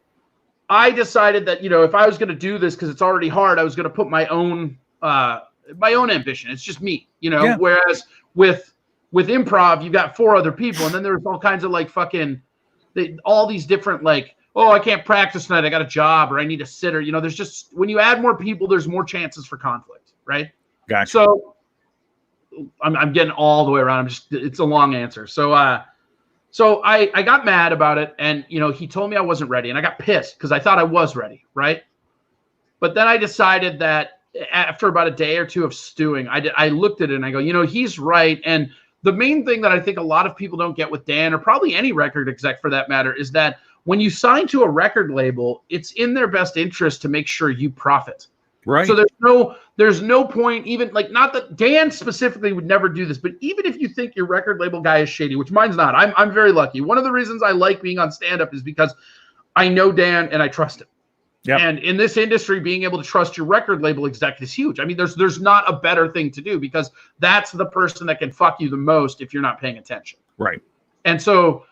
I decided that, if I was going to do this, because it's already hard, I was going to put my own ambition. It's just me, Whereas with improv, you've got 4 other people, and then there's all kinds of like fucking all these different like, oh, I can't practice tonight, I got a job, or I need a sitter. There's just, when you add more people, there's more chances for conflict, right? Gotcha. So I'm getting all the way around. It's a long answer. So I got mad about it, and he told me I wasn't ready, and I got pissed because I thought I was ready, right? But then I decided that after about a day or two of stewing, I looked at it and I go, he's right. And the main thing that I think a lot of people don't get with Dan, or probably any record exec for that matter, is that when you sign to a record label, it's in their best interest to make sure you profit. Right. So there's no point, even like, not that Dan specifically would never do this, but even if you think your record label guy is shady, which mine's not, I'm very lucky. One of the reasons I like being on stand-up is because I know Dan and I trust him. Yep. And in this industry, being able to trust your record label exec is huge. There's not a better thing to do, because that's the person that can fuck you the most if you're not paying attention. Right. And so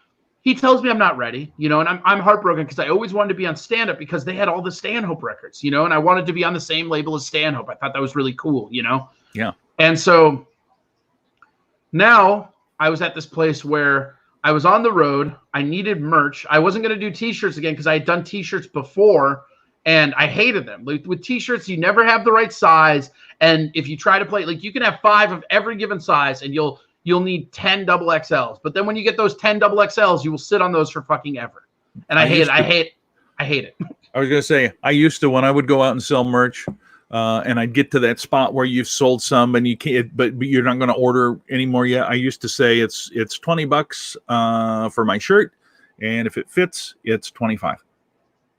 he tells me I'm not ready, you know, and I'm heartbroken because I always wanted to be on stand-up because they had all the Stanhope records, you know, and I wanted to be on the same label as Stanhope. I thought that was really cool, you know? Yeah. And so now I was at this place where I was on the road. I needed merch. I wasn't going to do t-shirts again because I had done t-shirts before and I hated them. Like, with t-shirts, you never have the right size. And if you try to play, like, you can have 5 of every given size and you'll need 10 double XLs. But then when you get those 10 double XLs, you will sit on those for fucking ever. And I hate it. I hate it. I was going to say, I used to, when I would go out and sell merch, and I'd get to that spot where you've sold some and you can't, but you're not going to order anymore yet. I used to say it's $20 for my shirt, and if it fits, it's 25.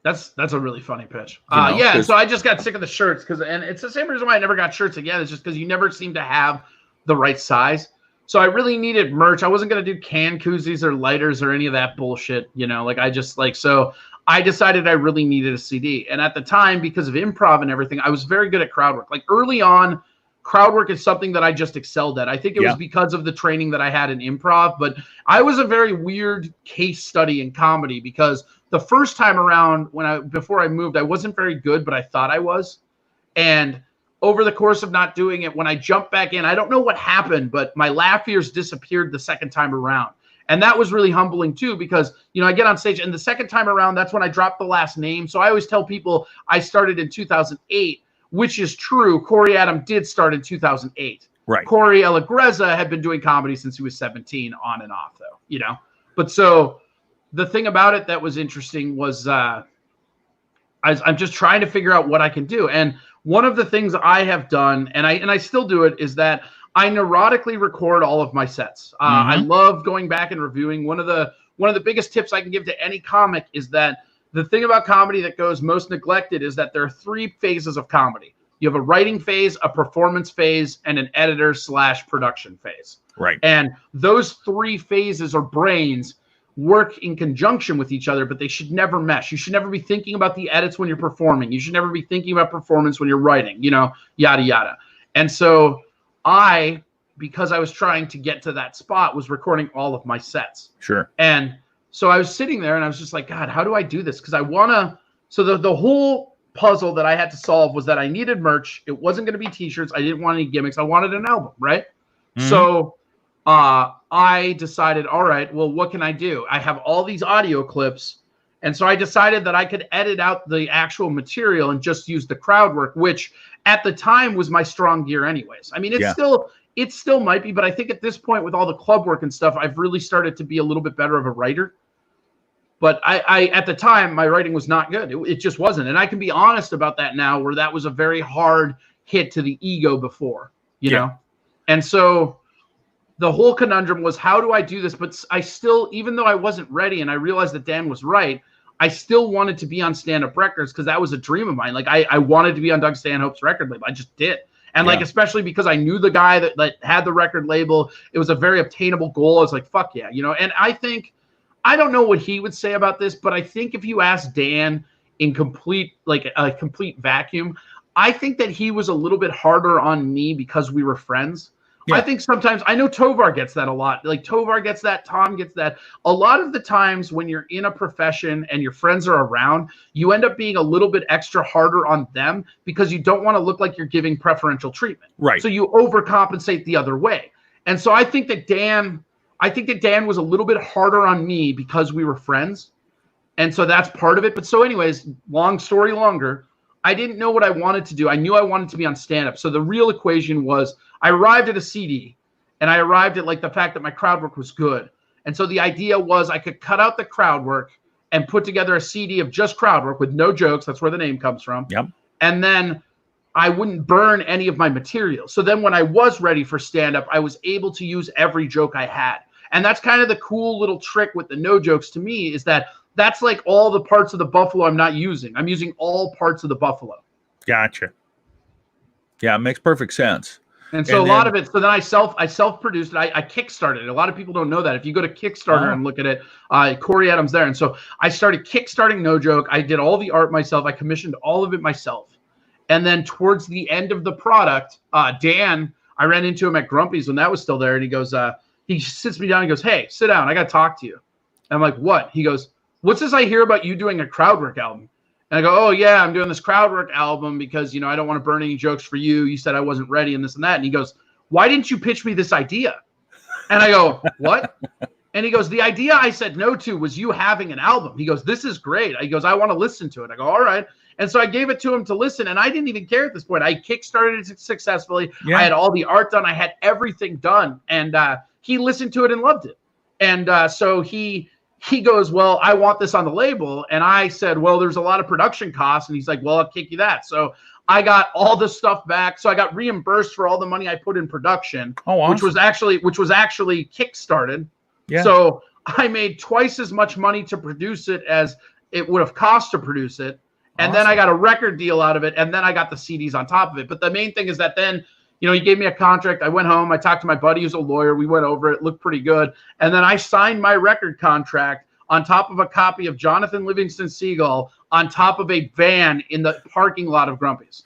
That's a really funny pitch. You know, so I just got sick of the shirts and it's the same reason why I never got shirts again. It's just because you never seem to have the right size. So I really needed merch. I wasn't going to do can koozies or lighters or any of that bullshit, you know, like so I decided I really needed a CD. And at the time, because of improv and everything, I was very good at crowd work. Like, early on, crowd work is something that I just excelled at. I think it was because of the training that I had in improv, but I was a very weird case study in comedy because the first time around before I moved, I wasn't very good, but I thought I was. And over the course of not doing it, when I jumped back in, I don't know what happened, but my laugh ears disappeared the second time around. And that was really humbling too, because, you know, I get on stage and the second time around, that's when I dropped the last name. So I always tell people I started in 2008, which is true. Corey Adam did start in 2008. Right. Corey Allegrezza had been doing comedy since he was 17, on and off, though, you know. But so the thing about it that was interesting was I'm just trying to figure out what I can do. And one of the things I have done, and I still do it, is that I neurotically record all of my sets. I love going back and reviewing. One of the biggest tips I can give to any comic is that the thing about comedy that goes most neglected is that there are 3 phases of comedy. You have a writing phase, a performance phase, and an editor/production phase. Right. And those 3 phases or brains work in conjunction with each other, but they should never mesh. You should never be thinking about the edits when you're performing. You should never be thinking about performance when you're writing, you know, yada, yada. And so because I was trying to get to that spot, was recording all of my sets. Sure. And so I was sitting there and I was just like, God, how do I do this? Because I want to, so the whole puzzle that I had to solve was that I needed merch. It wasn't going to be t-shirts. I didn't want any gimmicks. I wanted an album, right? So I decided, all right, well, what can I do? I have all these audio clips. And so I decided that I could edit out the actual material and just use the crowd work, which at the time was my strong gear anyways. I mean, it still might be, but I think at this point with all the club work and stuff, I've really started to be a little bit better of a writer. But I at the time, my writing was not good. It just wasn't. And I can be honest about that now, where that was a very hard hit to the ego before, you know? And so the whole conundrum was, how do I do this? But I still, even though I wasn't ready and I realized that Dan was right, I still wanted to be on Stand-Up Records because that was a dream of mine. Like, I wanted to be on Doug Stanhope's record label. I just did. And like, especially because I knew the guy that had the record label, it was a very obtainable goal. I was like, fuck yeah, you know? And I think, I don't know what he would say about this, but I think if you ask Dan in complete vacuum, I think that he was a little bit harder on me because we were friends. Yeah. I think sometimes, I know Tovar gets that a lot. Like, Tovar gets that, Tom gets that. A lot of the times when you're in a profession and your friends are around, you end up being a little bit extra harder on them because you don't want to look like you're giving preferential treatment. Right. So you overcompensate the other way. And so I think that Dan was a little bit harder on me because we were friends. And so that's part of it. But so anyways, long story longer, I didn't know what I wanted to do. I knew I wanted to be on stand-up. So the real equation was, I arrived at a CD, and I arrived at like the fact that my crowd work was good. And so the idea was I could cut out the crowd work and put together a CD of just crowd work with no jokes. That's where the name comes from. Yep. And then I wouldn't burn any of my material. So then when I was ready for stand-up, I was able to use every joke I had. And that's kind of the cool little trick with the no jokes to me, is that that's like all the parts of the buffalo I'm not using. I'm using all parts of the buffalo. Gotcha. Yeah, it makes perfect sense. And so a lot of it, so then I self-produced it. I kickstarted it. A lot of people don't know that. If you go to Kickstarter and look at it, Corey Adams there. And so I started kickstarting No Joke. I did all the art myself. I commissioned all of it myself. And then towards the end of the product, Dan, I ran into him at Grumpy's when that was still there. And he goes, he sits me down and goes, "Hey, sit down. I got to talk to you." I'm like, what? He goes, what's this I hear about you doing a crowd work album? And I go, oh, yeah, I'm doing this crowd work album because, I don't want to burn any jokes for you. You said I wasn't ready and this and that. And he goes, why didn't you pitch me this idea? And I go, what? And he goes, the idea I said no to was you having an album. He goes, this is great. He goes, I want to listen to it. I go, all right. And so I gave it to him to listen, and I didn't even care at this point. I kickstarted it successfully. Yeah. I had all the art done. I had everything done. And he listened to it and loved it. And so he goes, well, I want this on the label. And I said, well, there's a lot of production costs. And he's like, well, I'll kick you that. So I got all the stuff back. So I got reimbursed for all the money I put in production, awesome. which was actually kickstarted. Yeah. So I made twice as much money to produce it as it would have cost to produce it. And then I got a record deal out of it. And then I got the CDs on top of it. But the main thing is that then, he gave me a contract. I went home. I talked to my buddy who's a lawyer. We went over it. Looked pretty good. And then I signed my record contract on top of a copy of Jonathan Livingston Seagull on top of a van in the parking lot of Grumpy's.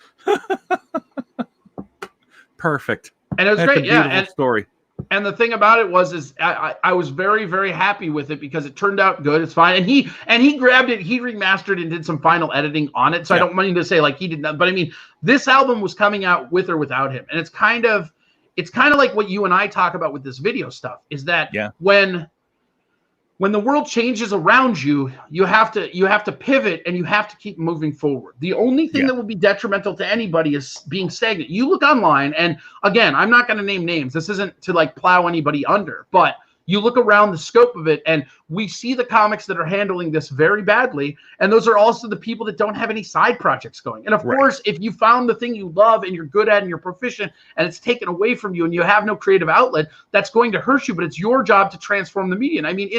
Perfect. And it was That's great. a Yeah. beautiful story. And the thing about it was I was very, very happy with it because it turned out good. It's fine. And he grabbed it. He remastered and did some final editing on it. So I don't mean to say like he did not, but I mean, this album was coming out with or without him. And it's kind of like what you and I talk about with this video stuff is that when the world changes around you, you have to pivot and you have to keep moving forward. The only thing that will be detrimental to anybody is being stagnant. You look online, and again, I'm not going to name names. This isn't to like plow anybody under, but you look around the scope of it, and we see the comics that are handling this very badly, and those are also the people that don't have any side projects going. And of course, if you found the thing you love and you're good at and you're proficient, and it's taken away from you and you have no creative outlet, that's going to hurt you, but it's your job to transform the medium. I mean,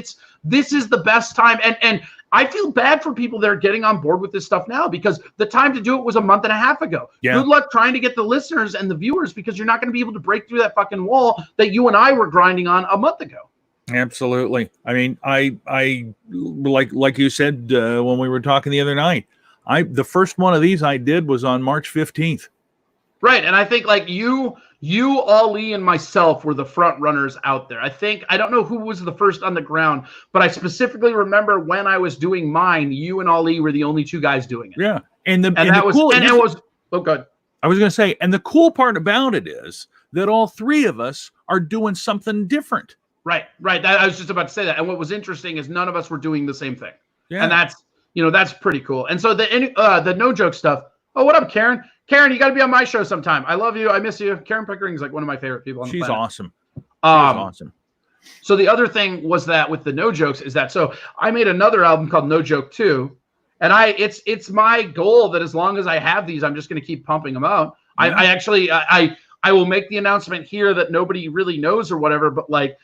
this is the best time, and I feel bad for people that are getting on board with this stuff now because the time to do it was a month and a half ago. Yeah. Good luck trying to get the listeners and the viewers because you're not going to be able to break through that fucking wall that you and I were grinding on a month ago. Absolutely. I mean, I like you said when we were talking the other night, the first one of these I did was on March 15th. Right. And I think like you, Ali, and myself were the front runners out there. I don't know who was the first on the ground, but I specifically remember when I was doing mine, you and Ali were the only two guys doing it. Yeah. I was good. I was going to say, and the cool part about it is that all three of us are doing something different. Right. I was just about to say that. And what was interesting is none of us were doing the same thing. Yeah. And that's pretty cool. And so the no joke stuff. Oh, what up, Karen? Karen, you got to be on my show sometime. I love you. I miss you. Karen Pickering is like one of my favorite people on the planet. She's awesome. Awesome. So the other thing was that with the no jokes is that, so I made another album called No Joke 2. And it's my goal that as long as I have these, I'm just going to keep pumping them out. Yeah. I will make the announcement here that nobody really knows or whatever, but like,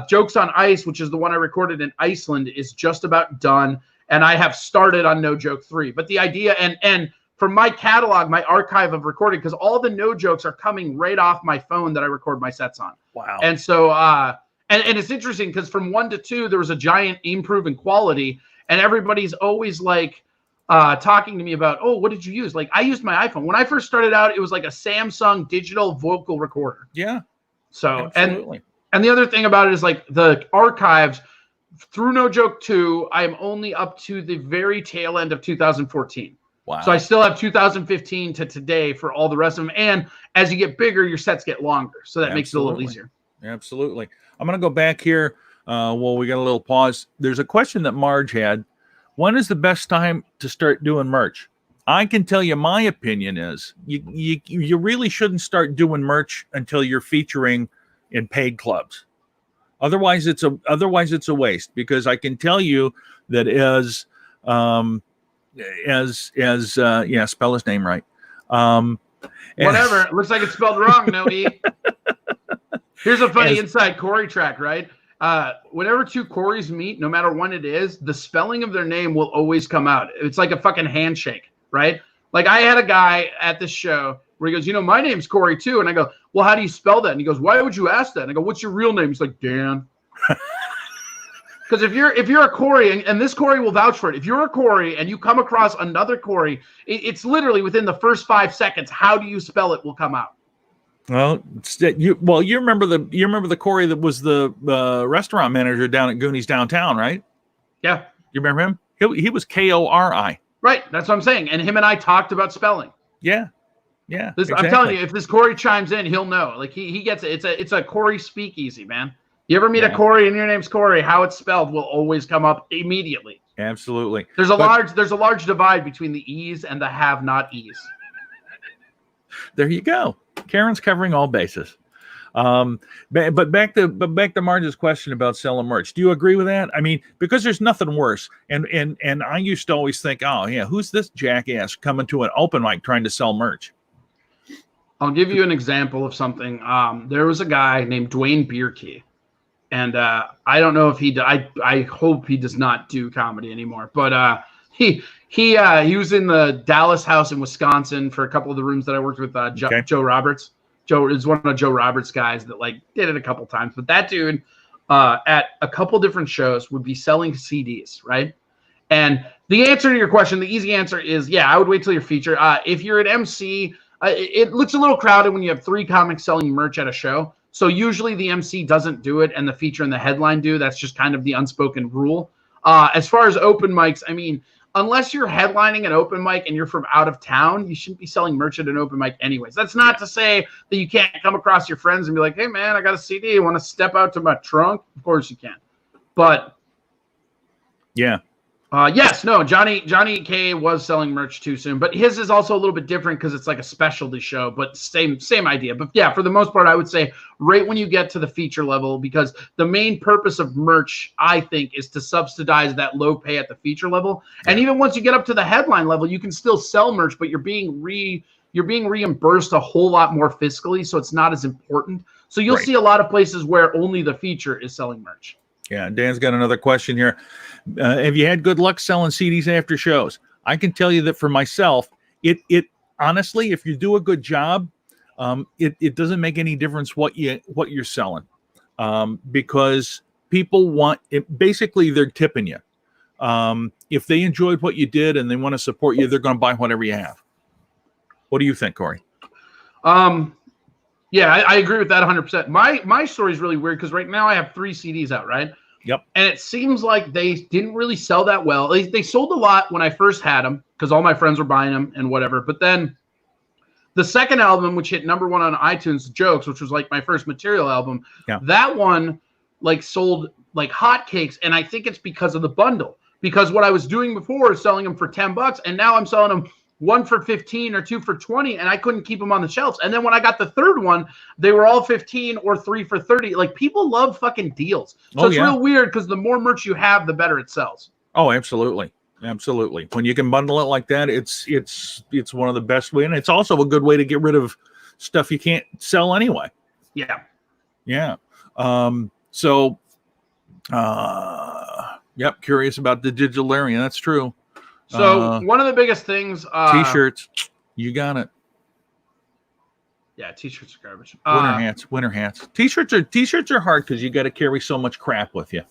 Jokes on Ice, which is the one I recorded in Iceland, is just about done. And I have started on No Joke 3. But the idea, and from my catalog, my archive of recording, because all the no jokes are coming right off my phone that I record my sets on. Wow. And so, and it's interesting because from 1 to 2, there was a giant improve in quality. And everybody's always like talking to me about, oh, what did you use? Like I used my iPhone. When I first started out, it was like a Samsung digital vocal recorder. Yeah. So, absolutely. And the other thing about it is like the archives through No Joke 2, I'm only up to the very tail end of 2014. Wow. So I still have 2015 to today for all the rest of them. And as you get bigger, your sets get longer. So that makes it a little easier. Absolutely. I'm going to go back here. We got a little pause. There's a question that Marge had. When is the best time to start doing merch? I can tell you my opinion is you really shouldn't start doing merch until you're featuring in paid clubs. Otherwise it's a waste, because I can tell you that spell his name right. Whatever. It looks like it's spelled wrong, no E. Here's a funny inside Corey track, right? Whenever two Corys meet, no matter when it is, the spelling of their name will always come out. It's like a fucking handshake, right? Like I had a guy at this show where he goes, my name's Corey too. And I go, well, how do you spell that? And he goes, why would you ask that? And I go, what's your real name? He's like, Dan. Because if you're a Corey, and this Corey will vouch for it, if you're a Corey and you come across another Corey, it's literally within the first 5 seconds, how do you spell it will come out. Well, you remember the Corey that was the restaurant manager down at Goonies downtown, right? Yeah. You remember him? He was Kori. Right. That's what I'm saying. And him and I talked about spelling. Yeah. Yeah. I'm telling you, if this Corey chimes in, he'll know. Like he gets it. It's a Corey speakeasy, man. You ever meet a Corey and your name's Corey, how it's spelled will always come up immediately. Absolutely. There's a large divide between the E's and the have not E's. There you go. Karen's covering all bases. But back to Marge's question about selling merch. Do you agree with that? I mean, because there's nothing worse. And I used to always think, oh yeah, who's this jackass coming to an open mic trying to sell merch? I'll give you an example of something. There was a guy named Dwayne Bierke, and I don't know if I hope he does not do comedy anymore. But he was in the Dallas house in Wisconsin for a couple of the rooms that I worked with. Joe Roberts. Joe is one of Joe Roberts' guys that like did it a couple times. But that dude at a couple different shows would be selling CDs, right? And the answer to your question, the easy answer is, yeah, I would wait till your feature. If you're an MC, it looks a little crowded when you have 3 comics selling merch at a show. So usually the MC doesn't do it and the feature and the headline do. That's just kind of the unspoken rule. As far as open mics, I mean, unless you're headlining an open mic and you're from out of town, you shouldn't be selling merch at an open mic anyways. That's not to say that you can't come across your friends and be like, hey, man, I got a CD. You want to step out to my trunk? Of course you can. But yeah. Yes, no, Johnny K was selling merch too soon, but his is also a little bit different because it's like a specialty show, but same idea. But yeah, for the most part, I would say right when you get to the feature level, because the main purpose of merch, I think, is to subsidize that low pay at the feature level. Yeah. And even once you get up to the headline level, you can still sell merch, but you're being reimbursed a whole lot more fiscally, so it's not as important. So you'll see a lot of places where only the feature is selling merch. Yeah, Dan's got another question here. Have you had good luck selling CDs after shows? I can tell you that for myself, it honestly, if you do a good job, it doesn't make any difference what you're selling, because people want it. Basically, they're tipping you. If they enjoyed what you did and they want to support you, they're going to buy whatever you have. What do you think, Corey? Yeah, I agree with that 100%. My story is really weird because right now I have 3 CDs out, right? Yep. And it seems like they didn't really sell that well. They sold a lot when I first had them because all my friends were buying them and whatever. But then the second album, which hit #1 on iTunes, Jokes, which was like my first material album, that one like sold like hotcakes. And I think it's because of the bundle. Because what I was doing before is selling them for $10, and now I'm selling them 1 for 15 or 2 for 20, and I couldn't keep them on the shelves. And then when I got the third one, they were all 15 or 3 for 30. Like, people love fucking deals. So it's real weird because the more merch you have, the better it sells. Oh, absolutely. Absolutely. When you can bundle it like that, it's one of the best ways. And it's also a good way to get rid of stuff you can't sell anyway. Yeah. Yeah. Yep. Curious about the Digilarian. That's true. So one of the biggest things, T-shirts, you got it. Yeah, T-shirts are garbage. Winter hats. T-shirts are hard because you got to carry so much crap with you.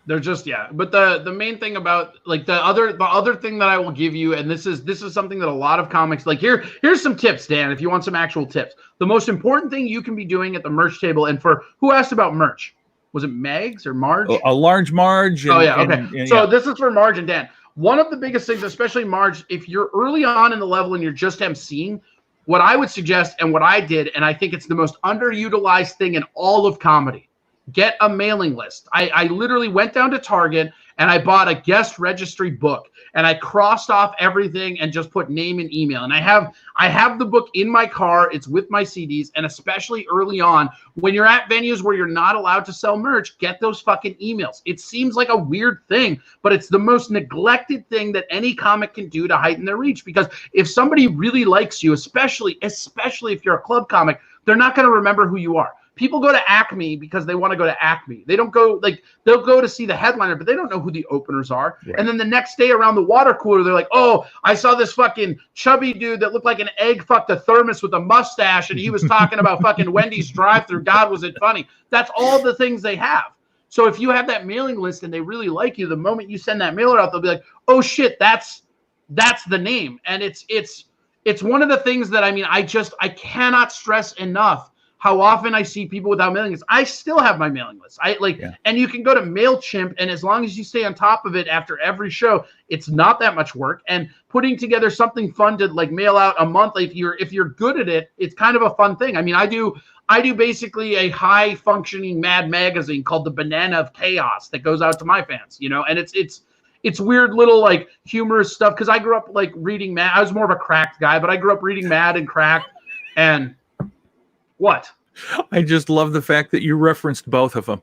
They're just But the main thing about like the other thing that I will give you, and this is something that a lot of comics like. Here's some tips, Dan, if you want some actual tips. The most important thing you can be doing at the merch table, and for who asked about merch, was it Megs or Marge? A large Marge. Okay. So this is for Marge and Dan. One of the biggest things, especially Marge, if you're early on in the level and you're just emceeing, what I would suggest and what I did, and I think it's the most underutilized thing in all of comedy, get a mailing list. I literally went down to Target and I bought a guest registry book, and I crossed off everything and just put name and email. And I have the book in my car. It's with my CDs. And especially early on, when you're at venues where you're not allowed to sell merch, get those fucking emails. It seems like a weird thing, but it's the most neglected thing that any comic can do to heighten their reach. Because if somebody really likes you, especially if you're a club comic, they're not going to remember who you are. People go to Acme because they want to go to Acme. They don't go, like, they'll go to see the headliner, but they don't know who the openers are. Right. And then the next day around the water cooler, they're like, oh, I saw this fucking chubby dude that looked like an egg fucked a thermos with a mustache, and he was talking about fucking Wendy's drive-thru. God, was it funny? That's all the things they have. So if you have that mailing list and they really like you, the moment you send that mailer out, they'll be like, oh shit, that's the name. And it's one of the things that, I mean, I cannot stress enough how often I see people without mailing lists. I still have my mailing list. And you can go to MailChimp, and as long as you stay on top of it after every show, it's not that much work. And putting together something fun to like mail out a month, if you're good at it, it's kind of a fun thing. I mean, I do basically a high functioning Mad magazine called the Banana of Chaos that goes out to my fans, and it's weird little like humorous stuff. Cause I grew up like reading Mad. I was more of a Cracked guy, but I grew up reading Mad and Cracked. And what? I just love the fact that you referenced both of them.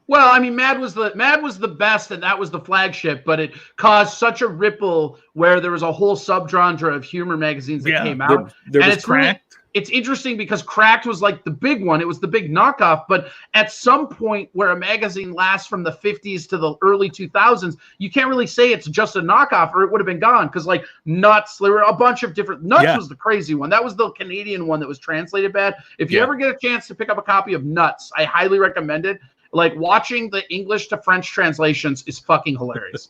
Well, I mean, Mad was the best, and that was the flagship, but it caused such a ripple where there was a whole subgenre of humor magazines that came out. There and was Cracked. It's interesting because Cracked was like the big one. It was the big knockoff. But at some point where a magazine lasts from the 50s to the early 2000s, you can't really say it's just a knockoff, or it would have been gone. Because like Nuts, there were a bunch of different. Nuts was the crazy one. That was the Canadian one that was translated bad. If you ever get a chance to pick up a copy of Nuts, I highly recommend it. Like watching the English to French translations is fucking hilarious.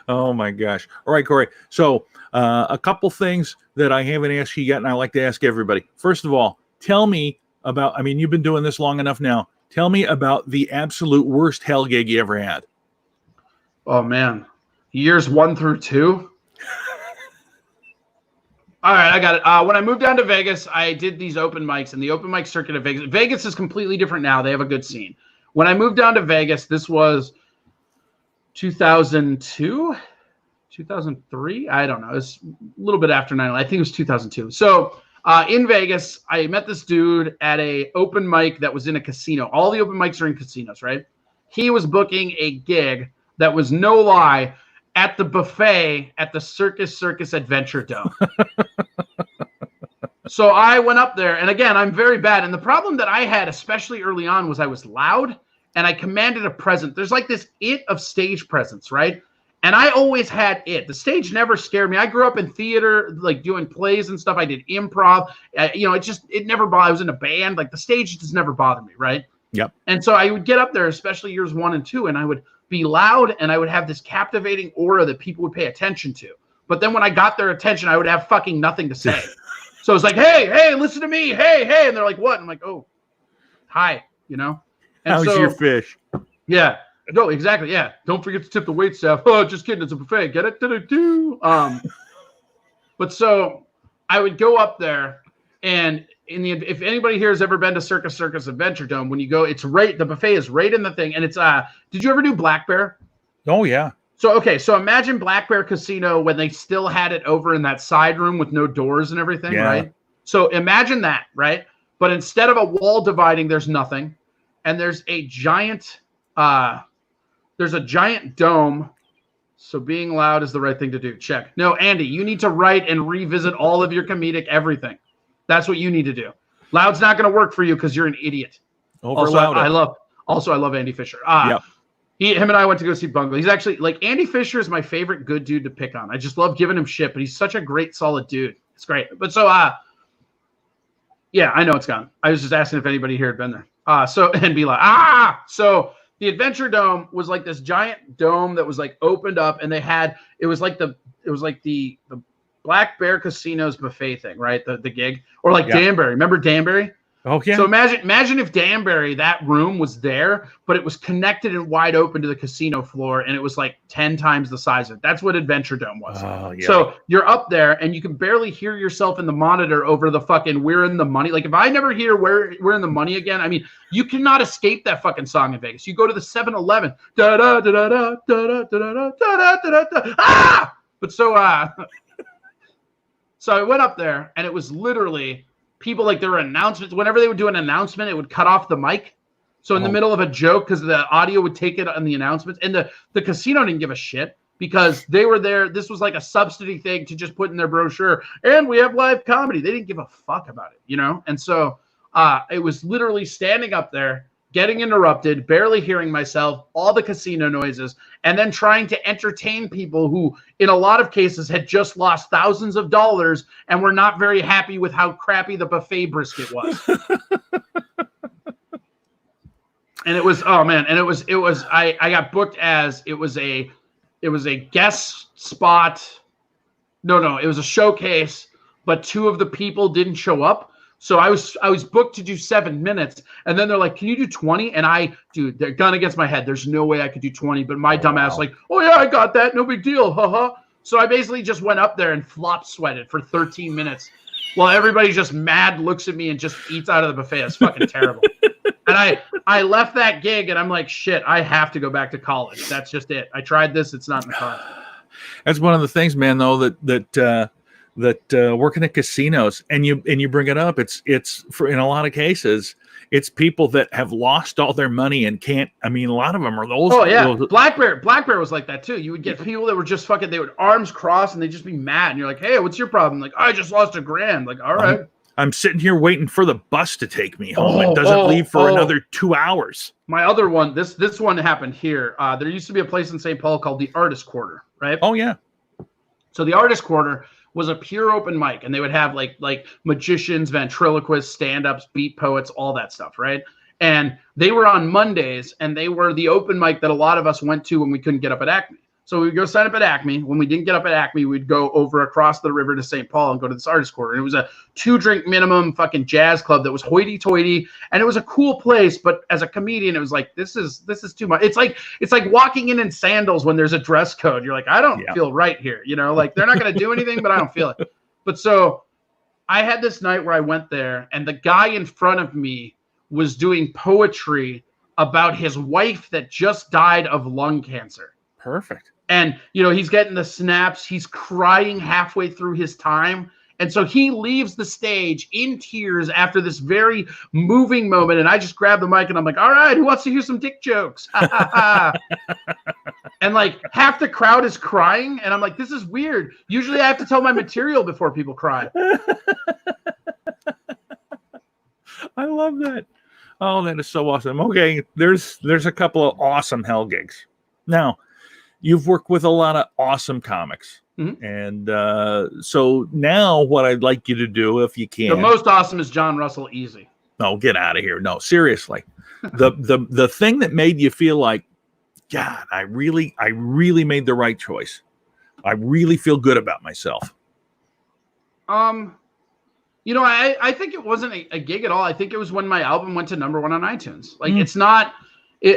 Oh my gosh. All right, Corey. So a couple things that I haven't asked you yet, and I like to ask everybody. First of all, tell me about, I mean, you've been doing this long enough now. Tell me about the absolute worst hell gig you ever had. Oh man. Years 1 through 2. All right, I got it. When I moved down to Vegas, I did these open mics, and the open mic circuit of Vegas. Vegas is completely different now. They have a good scene. When I moved down to Vegas, this was 2002, 2003. I don't know. It's a little bit after 9/11. I think it was 2002. So in Vegas, I met this dude at a open mic that was in a casino. All the open mics are in casinos, right? He was booking a gig that was, no lie, at the buffet at the Circus Adventure Dome. So I went up there, and again, I'm very bad. And the problem that I had, especially early on, was I was loud and I commanded a presence. There's like this it of stage presence, right? And I always had it. The stage never scared me. I grew up in theater, like doing plays and stuff. I did improv. It never bothered. I was in a band. Like the stage just never bothered me, right? Yep. And so I would get up there, especially years 1 and 2, and I would be loud, and I would have this captivating aura that people would pay attention to. But then when I got their attention, I would have fucking nothing to say. So it's like, hey, listen to me. Hey. And they're like, what? I'm like, oh, hi, And how's your fish? Yeah. No, exactly. Yeah. Don't forget to tip the wait staff. Oh, just kidding. It's a buffet. Get it? But so I would go up there, and if anybody here has ever been to Circus Adventure Dome, when you go, it's right, the buffet is right in the thing. And it's, did you ever do Black Bear? Oh yeah. So imagine Black Bear Casino when they still had it over in that side room with no doors and everything, right? So imagine that, right? But instead of a wall dividing, there's nothing. And there's a giant dome. So being loud is the right thing to do. Check. No, Andy, you need to write and revisit all of your comedic everything. That's what you need to do. Loud's not going to work for you because you're an idiot. Also, I love Andy Fisher. Him and I went to go see Bungle. He's actually, like, Andy Fisher is my favorite good dude to pick on. I just love giving him shit, but he's such a great, solid dude. It's great. But so, yeah, I know it's gone. I was just asking if anybody here had been there. And be like, So the Adventure Dome was like this giant dome that was like opened up, and it was like the Black Bear Casino's buffet thing, right? The gig, or like Danbury. Remember Danbury? Oh yeah. So imagine if Danbury, that room was there, but it was connected and wide open to the casino floor, and it was like 10 times the size of it. That's what Adventure Dome was. Oh, yeah. So you're up there, and you can barely hear yourself in the monitor over the fucking "We're in the Money." Like if I never hear "We're in the Money" again, I mean, you cannot escape that fucking song in Vegas. You go to the 7-Eleven, da da da da da da da da da da da da. But so I went up there, and it was literally people, like there were announcements. Whenever they would do an announcement, it would cut off the mic. So in the middle of a joke, because the audio would take it on the announcements. And the casino didn't give a shit because they were there. This was like a subsidy thing to just put in their brochure. And we have live comedy. They didn't give a fuck about it, And so it was literally standing up there, getting interrupted, barely hearing myself, all the casino noises, and then trying to entertain people who, in a lot of cases, had just lost thousands of dollars and were not very happy with how crappy the buffet brisket was. And it was, oh man, and it was I got booked as it was a guest spot. No, it was a showcase, but 2 of the people didn't show up. So I was booked to do 7 minutes, and then they're like, "Can you do 20?" And they're gun against my head. There's no way I could do 20, but my dumbass like, "Oh yeah, I got that. No big deal, haha." So I basically just went up there and flop sweated for 13 minutes, while everybody just mad looks at me and just eats out of the buffet. It's fucking terrible. And I left that gig, and I'm like, shit, I have to go back to college. That's just it. I tried this. It's not in the cards. That's one of the things, man, though, that working at casinos, and you bring it up, it's for, in a lot of cases, it's people that have lost all their money and can't. I mean, a lot of them are those. Oh yeah, Black Bear was like that too. You would get people that were just fucking. They would arms crossed and they'd just be mad. And you're like, hey, what's your problem? Like, I just lost $1,000. Like, all right. I'm sitting here waiting for the bus to take me home. It doesn't leave for another 2 hours. My other one, this one happened here. There used to be a place in St. Paul called the Artist Quarter, right? Oh yeah. So the Artist Quarter was a pure open mic, and they would have like magicians, ventriloquists, stand-ups, beat poets, all that stuff, right? And they were on Mondays, and they were the open mic that a lot of us went to when we couldn't get up at Acme. So we would go sign up at Acme. When we didn't get up at Acme, we'd go over across the river to St. Paul and go to this Artist Quarter. And it was a 2-drink minimum fucking jazz club that was hoity-toity, and it was a cool place. But as a comedian, it was like, this is too much. It's like walking in sandals when there's a dress code. You're like, I don't feel right here. You know, like they're not going to do anything, but I don't feel it. But so I had this night where I went there, and the guy in front of me was doing poetry about his wife that just died of lung cancer. Perfect. And, you know, he's getting the snaps. He's crying halfway through his time. And so he leaves the stage in tears after this very moving moment. And I just grab the mic and I'm like, all right, who wants to hear some dick jokes? And like half the crowd is crying. And I'm like, this is weird. Usually I have to tell my material before people cry. I love that. Oh, that is so awesome. Okay, there's a couple of awesome hell gigs. Now, you've worked with a lot of awesome comics. Mm-hmm. And so now what I'd like you to do, if you can. The most awesome is John Russell Easy. No, get out of here. No, seriously. The thing that made you feel like, God, I really made the right choice. I really feel good about myself. You know, I think it wasn't a gig at all. I think it was when my album went to #1 on iTunes. Like, it's not,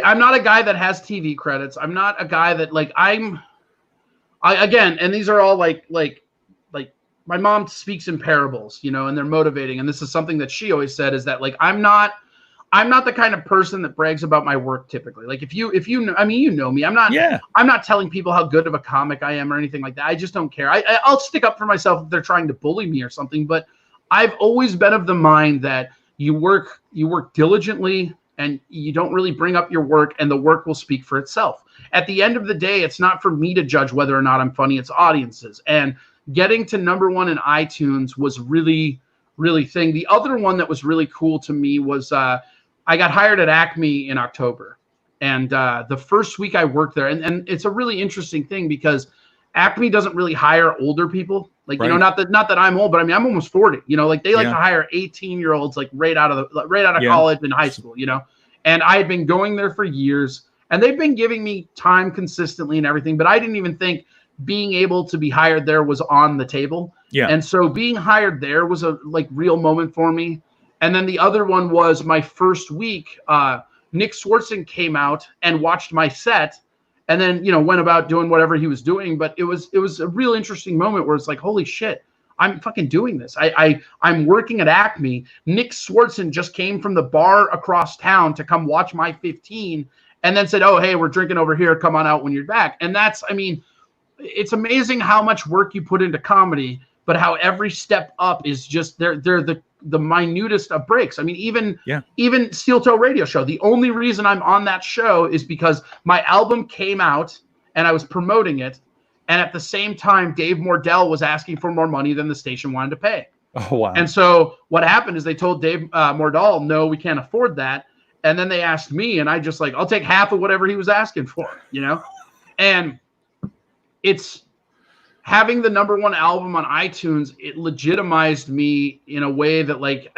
I'm not a guy that has TV credits. I'm not a guy that like, again, and these are all like my mom speaks in parables, you know, and they're motivating. And this is something that she always said, is that like, I'm not the kind of person that brags about my work typically. Like if you I mean, you know me, I'm not telling people how good of a comic I am or anything like that. I just don't care. I'll stick up for myself if they're trying to bully me or something, but I've always been of the mind that you work diligently and you don't really bring up your work, and the work will speak for itself. At the end of the day, it's not for me to judge whether or not I'm funny, it's audiences. And getting to #1 in iTunes was really, really thing. The other one that was really cool to me was I got hired at Acme in October. And the first week I worked there, and it's a really interesting thing because Acme doesn't really hire older people. Like, right. You know, not that I'm old, but I mean, I'm almost 40, you know, like they like to hire 18-year-olds, like right out of college and high school, you know? And I had been going there for years, and they've been giving me time consistently and everything, but I didn't even think being able to be hired there was on the table. Yeah. And so being hired there was a like real moment for me. And then the other one was my first week, Nick Swartzen came out and watched my set, and then, you know, went about doing whatever he was doing. But it was a real interesting moment where it's like, holy shit, I'm fucking doing this. I'm working at Acme. Nick Swartzen just came from the bar across town to come watch my 15 and then said, oh, hey, we're drinking over here. Come on out when you're back. And that's, I mean, it's amazing how much work you put into comedy, but how every step up is just they're the minutest of breaks. I mean, even Steel Toe Radio Show, the only reason I'm on that show is because my album came out and I was promoting it. And at the same time, Dave Mordell was asking for more money than the station wanted to pay. Oh, wow. And so what happened is they told Dave Mordell, no, we can't afford that. And then they asked me, and I just like, I'll take half of whatever he was asking for, you know? And it's having the #1 album on iTunes, it legitimized me in a way that like,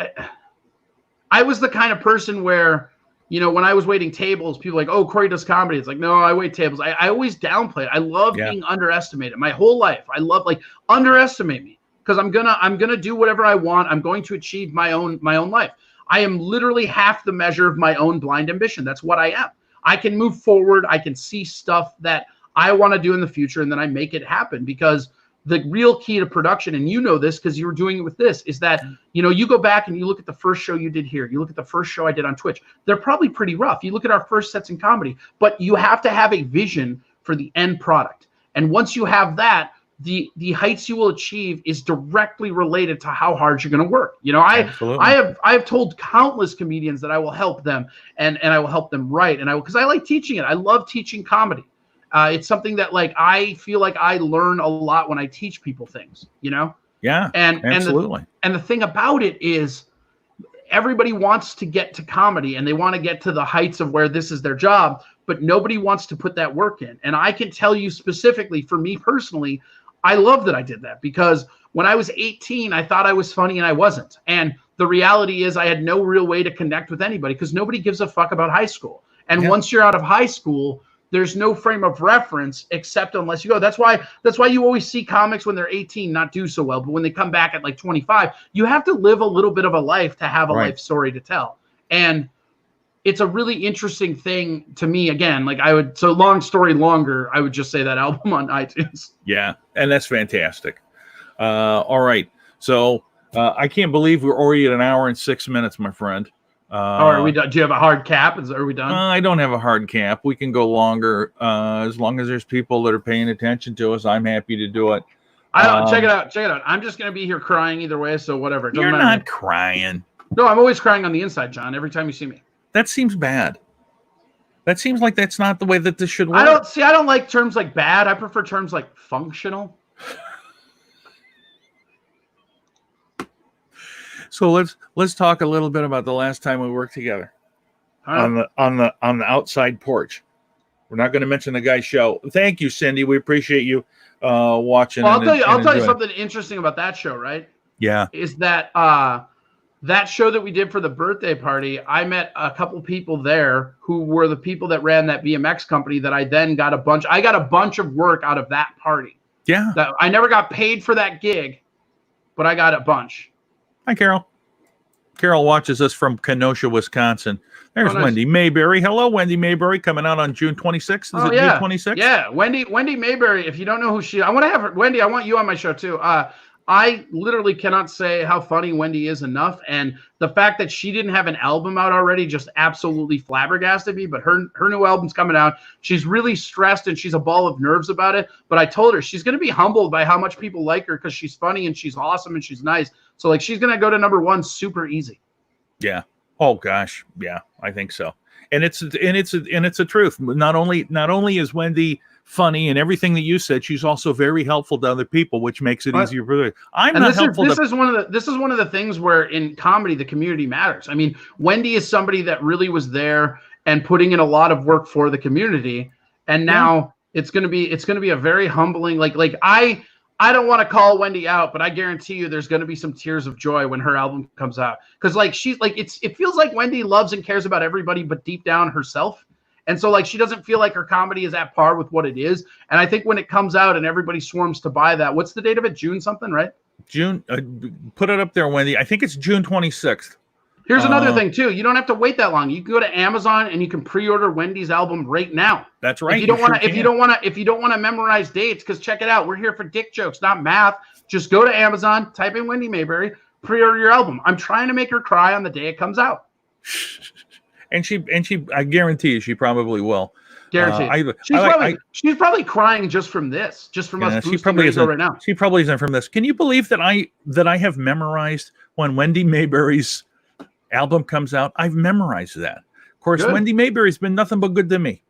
I was the kind of person where, you know, when I was waiting tables, people were like, oh, Corey does comedy. It's like, no, I wait tables. I always downplay it. I love being underestimated my whole life. I love like underestimate me. because I'm gonna do whatever I want. I'm going to achieve my own life. I am literally half the measure of my own blind ambition. That's what I am. I can move forward. I can see stuff that I want to do in the future, and then I make it happen, because the real key to production, and you know this because you were doing it with this, is that, you go back and you look at the first show you did here. You look at the first show I did on Twitch. They're probably pretty rough. You look at our first sets in comedy, but you have to have a vision for the end product. And once you have that, the heights you will achieve is directly related to how hard you're going to work. I have told countless comedians that I will help them and I will help them write. And because I like teaching it. I love teaching comedy. It's something that I feel like I learn a lot when I teach people things, Yeah, absolutely. And the thing about it is everybody wants to get to comedy and they want to get to the heights of where this is their job, but nobody wants to put that work in. And I can tell you specifically, for me personally, I love that I did that, because when I was 18, I thought I was funny and I wasn't. And the reality is I had no real way to connect with anybody, because nobody gives a fuck about high school. And once you're out of high school, there's no frame of reference except unless you go. That's why you always see comics when they're 18 not do so well, but when they come back at 25, you have to live a little bit of a life to have a life story to tell. And it's a really interesting thing to me. Again, so long story longer, I would just say that album on iTunes. Yeah, and that's fantastic. All right, so I can't believe we're already at an hour and 6 minutes, my friend. Are we done? Do you have a hard cap? Are we done? I don't have a hard cap. We can go longer. As long as there's people that are paying attention to us, I'm happy to do it. Check it out. I'm just going to be here crying either way, so whatever. You're not crying. No, I'm always crying on the inside, John, every time you see me. That seems bad. That seems like that's not the way that this should work. I don't like terms like bad. I prefer terms like functional. So let's talk a little bit about the last time we worked together on the outside porch. We're not going to mention the guy's show. Thank you, Cindy. We appreciate you watching. Well, I'll tell you something interesting about that show, right? Yeah. Is that that show that we did for the birthday party, I met a couple people there who were the people that ran that BMX company that I then got a bunch of work out of that party. Yeah. That I never got paid for that gig, but I got a bunch. Hi, Carol. Carol watches us from Kenosha, Wisconsin. There's nice. Wendy Mayberry. Hello, Wendy Mayberry, coming out on June 26th. Is it June 26th? Yeah, Wendy Mayberry. If you don't know who she is, I want to have her. Wendy, I want you on my show too. I literally cannot say how funny Wendy is enough. And the fact that she didn't have an album out already just absolutely flabbergasted me. But her new album's coming out. She's really stressed and she's a ball of nerves about it. But I told her she's going to be humbled by how much people like her, because she's funny and she's awesome and she's nice. So she's going to go to #1 super easy. Yeah. Oh gosh. Yeah, I think so. And it's a truth. Not only is Wendy funny and everything that you said, she's also very helpful to other people, which makes it easier for her. This is one of the things where in comedy the community matters. I mean, Wendy is somebody that really was there and putting in a lot of work for the community, and now it's gonna be a very humbling. I don't want to call Wendy out, but I guarantee you there's going to be some tears of joy when her album comes out, because it feels like Wendy loves and cares about everybody, but deep down herself. And so she doesn't feel like her comedy is at par with what it is. And I think when it comes out and everybody swarms to buy that, what's the date of it? June something, right? June. Put it up there, Wendy. I think it's June 26th. Here's another thing too. You don't have to wait that long. You can go to Amazon and you can pre-order Wendy's album right now. That's right. If you don't want to memorize dates, because check it out. We're here for dick jokes, not math. Just go to Amazon, type in Wendy Mayberry, pre-order your album. I'm trying to make her cry on the day it comes out. And she, I guarantee you, she probably will. Guaranteed. She's probably crying just from this, us boosting her right now. She probably isn't from this. Can you believe that I have memorized when Wendy Mayberry's album comes out? I've memorized that. Of course, good. Wendy Mayberry's been nothing but good to me.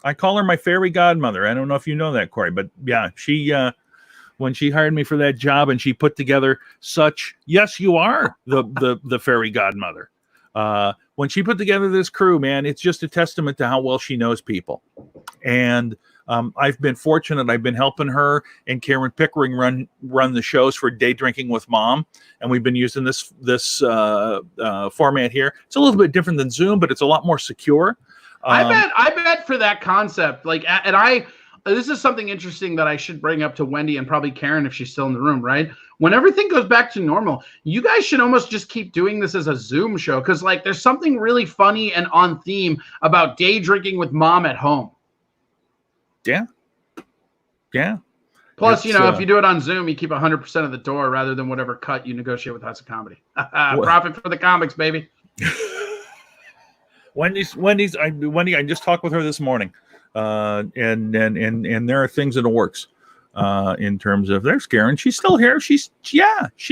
I call her my fairy godmother. I don't know if you know that, Corey, but yeah, she when she hired me for that job and she put together such, yes, you are the fairy godmother. When she put together this crew, man, it's just a testament to how well she knows people. And I've been fortunate. I've been helping her and Karen Pickering run the shows for Day Drinking with Mom, and we've been using this format here. It's a little bit different than Zoom, but it's a lot more secure. I bet for that concept, and this is something interesting that I should bring up to Wendy and probably Karen if she's still in the room, right? When everything goes back to normal, you guys should almost just keep doing this as a Zoom show, because like there's something really funny and on theme about day drinking with mom at home. Yeah. Plus, It's, if you do it on Zoom, you keep 100% of the door rather than whatever cut you negotiate with House of Comedy. Profit for the comics, baby. Wendy, I just talked with her this morning, and there are things in the works, in terms of there's Karen. She's still here. She's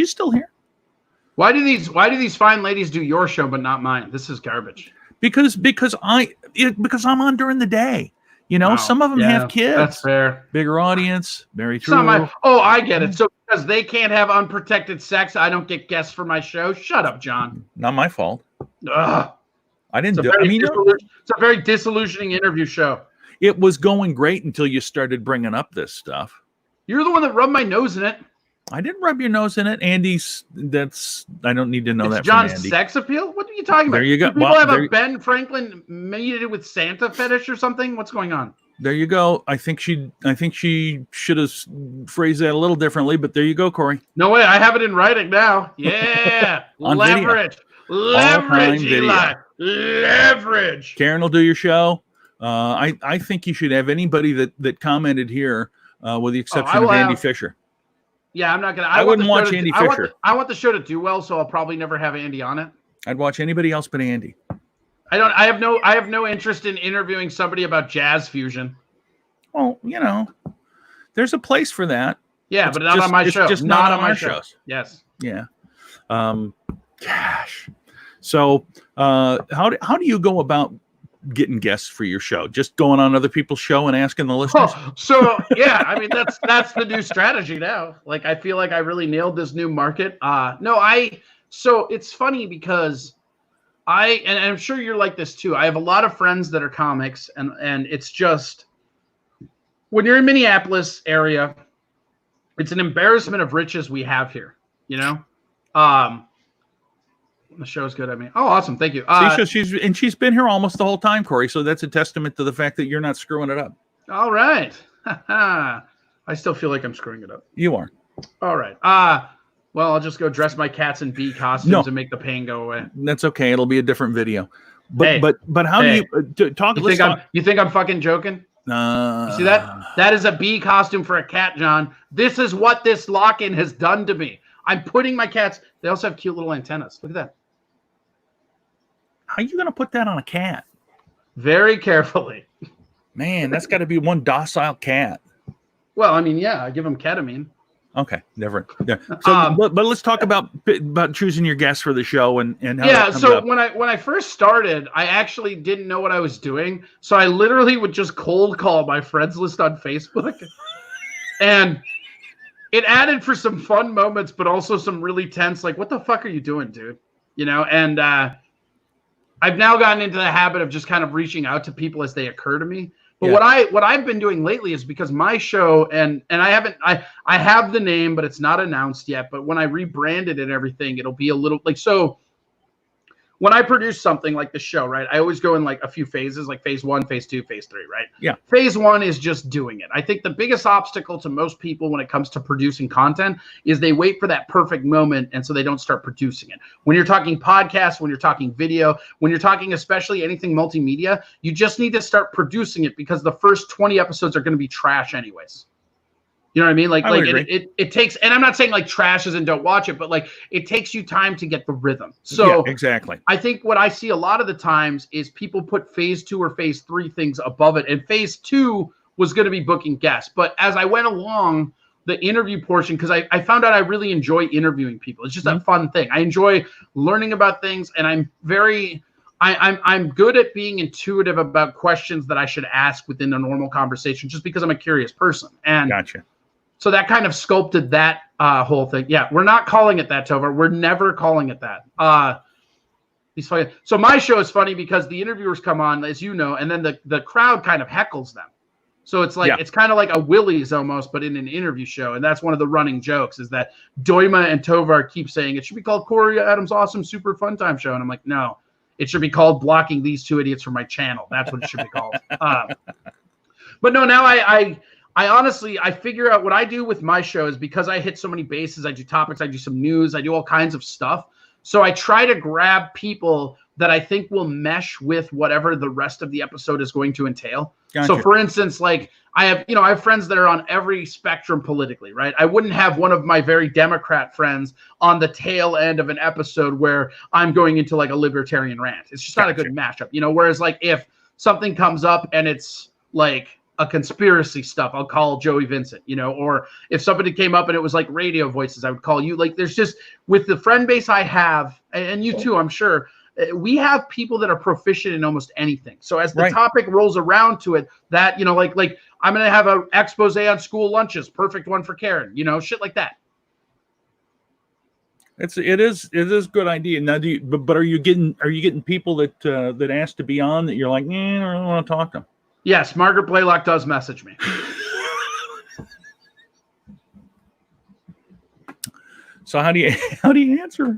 still here. Why do these fine ladies do your show but not mine? This is garbage. Because I'm on during the day. Wow. Some of them have kids. That's fair. Bigger audience. Very true. I get it. So because they can't have unprotected sex, I don't get guests for my show. Shut up, John. Not my fault. Ugh. I didn't do. It's a very disillusioning interview show. It was going great until you started bringing up this stuff. You're the one that rubbed my nose in it. I didn't rub your nose in it. Andy's. I don't need to know It's that. John's from Andy. sex appeal. What are you talking about? There you go. Do people have a Ben Franklin mated with Santa fetish or something? What's going on? There you go. I think she should have phrased that a little differently, but there you go, Corey. No way. I have it in writing now. Yeah. Leverage, Eli. Leverage. Karen will do your show. I think you should have anybody that commented here, with the exception of Andy Fisher. Yeah, I'm not gonna. I wouldn't watch Andy Fisher. I want the show to do well, so I'll probably never have Andy on it. I'd watch anybody else but Andy. I have no interest in interviewing somebody about jazz fusion. Well, there's a place for that. Yeah, but not on my show. It's just not on my shows. Yes. Yeah. Gosh. So, how do you go about getting guests for your show? Just going on other people's show and asking the listeners? So yeah, I mean that's the new strategy now. Like I feel like I really nailed this new market. So it's funny because and I'm sure you're like this too. I have a lot of friends that are comics, and it's just when you're in Minneapolis area, it's an embarrassment of riches we have here. The show's good. I mean, awesome. Thank you. She's been here almost the whole time, Corey. So that's a testament to the fact that you're not screwing it up. All right. I still feel like I'm screwing it up. You are. All right. Well, I'll just go dress my cats in bee costumes and make the pain go away. That's okay. It'll be a different video. But how do you talk? You think I'm fucking joking? You see that? That is a bee costume for a cat, John. This is what this lock-in has done to me. I'm putting my cats. They also have cute little antennas. Look at that. How are you going to put that on a cat? Very carefully. Man, that's got to be one docile cat. Well, I mean, yeah, I give them ketamine. Okay, different. Yeah. So, but let's talk about choosing your guests for the show and how. Yeah. So up. when I first started, I actually didn't know what I was doing. So I literally would just cold call my friends list on Facebook, and it added for some fun moments, but also some really tense. Like, what the fuck are you doing, dude? And I've now gotten into the habit of just kind of reaching out to people as they occur to me. But what I've been doing lately is because my show and I have the name, but it's not announced yet. But when I rebrand it and everything, it'll be a little like so. When I produce something like the show, right, I always go in like a few phases, like phase 1, phase 2, phase 3, right? Yeah. Phase 1 is just doing it. I think the biggest obstacle to most people when it comes to producing content is they wait for that perfect moment, and so they don't start producing it. When you're talking podcasts, when you're talking video, when you're talking especially anything multimedia, you just need to start producing it because the first 20 episodes are going to be trash anyways. You know what I mean? Like it takes, and I'm not saying like trash as in don't watch it, but like it takes you time to get the rhythm. So yeah, exactly. I think what I see a lot of the times is people put phase 2 or phase 3 things above it. And phase 2 was going to be booking guests. But as I went along the interview portion, because I found out I really enjoy interviewing people. It's just a fun thing. I enjoy learning about things, and I'm good at being intuitive about questions that I should ask within a normal conversation just because I'm a curious person. And gotcha. So that kind of sculpted that whole thing. Yeah, we're not calling it that, Tova. We're never calling it that. So my show is funny because the interviewers come on, as you know, and then the crowd kind of heckles them. So it's like it's kind of like a Willie's almost, but in an interview show. And that's one of the running jokes is that Doima and Tovar keep saying it should be called Corey Adams' Awesome Super Fun Time Show. And I'm like, no, it should be called Blocking These Two Idiots from My Channel. That's what it should be called. But no, now I honestly, I figure out what I do with my show is because I hit so many bases. I do topics, I do some news, I do all kinds of stuff. So I try to grab people that I think will mesh with whatever the rest of the episode is going to entail. Gotcha. So for instance, like I have friends that are on every spectrum politically, right? I wouldn't have one of my very Democrat friends on the tail end of an episode where I'm going into like a libertarian rant. It's just not a good matchup, whereas like if something comes up and it's like a conspiracy stuff, I'll call Joey Vincent, or if somebody came up and it was like radio voices, I would call you. Like there's just, with the friend base I have, and you too, I'm sure, we have people that are proficient in almost anything. So as the topic rolls around to it, that, like I'm going to have an expose on school lunches, perfect one for Karen, shit like that. It is good idea. Now, but are you getting people that ask to be on that you're like, I don't want to talk to them? Yes, Margaret Blaylock does message me. So how do you answer?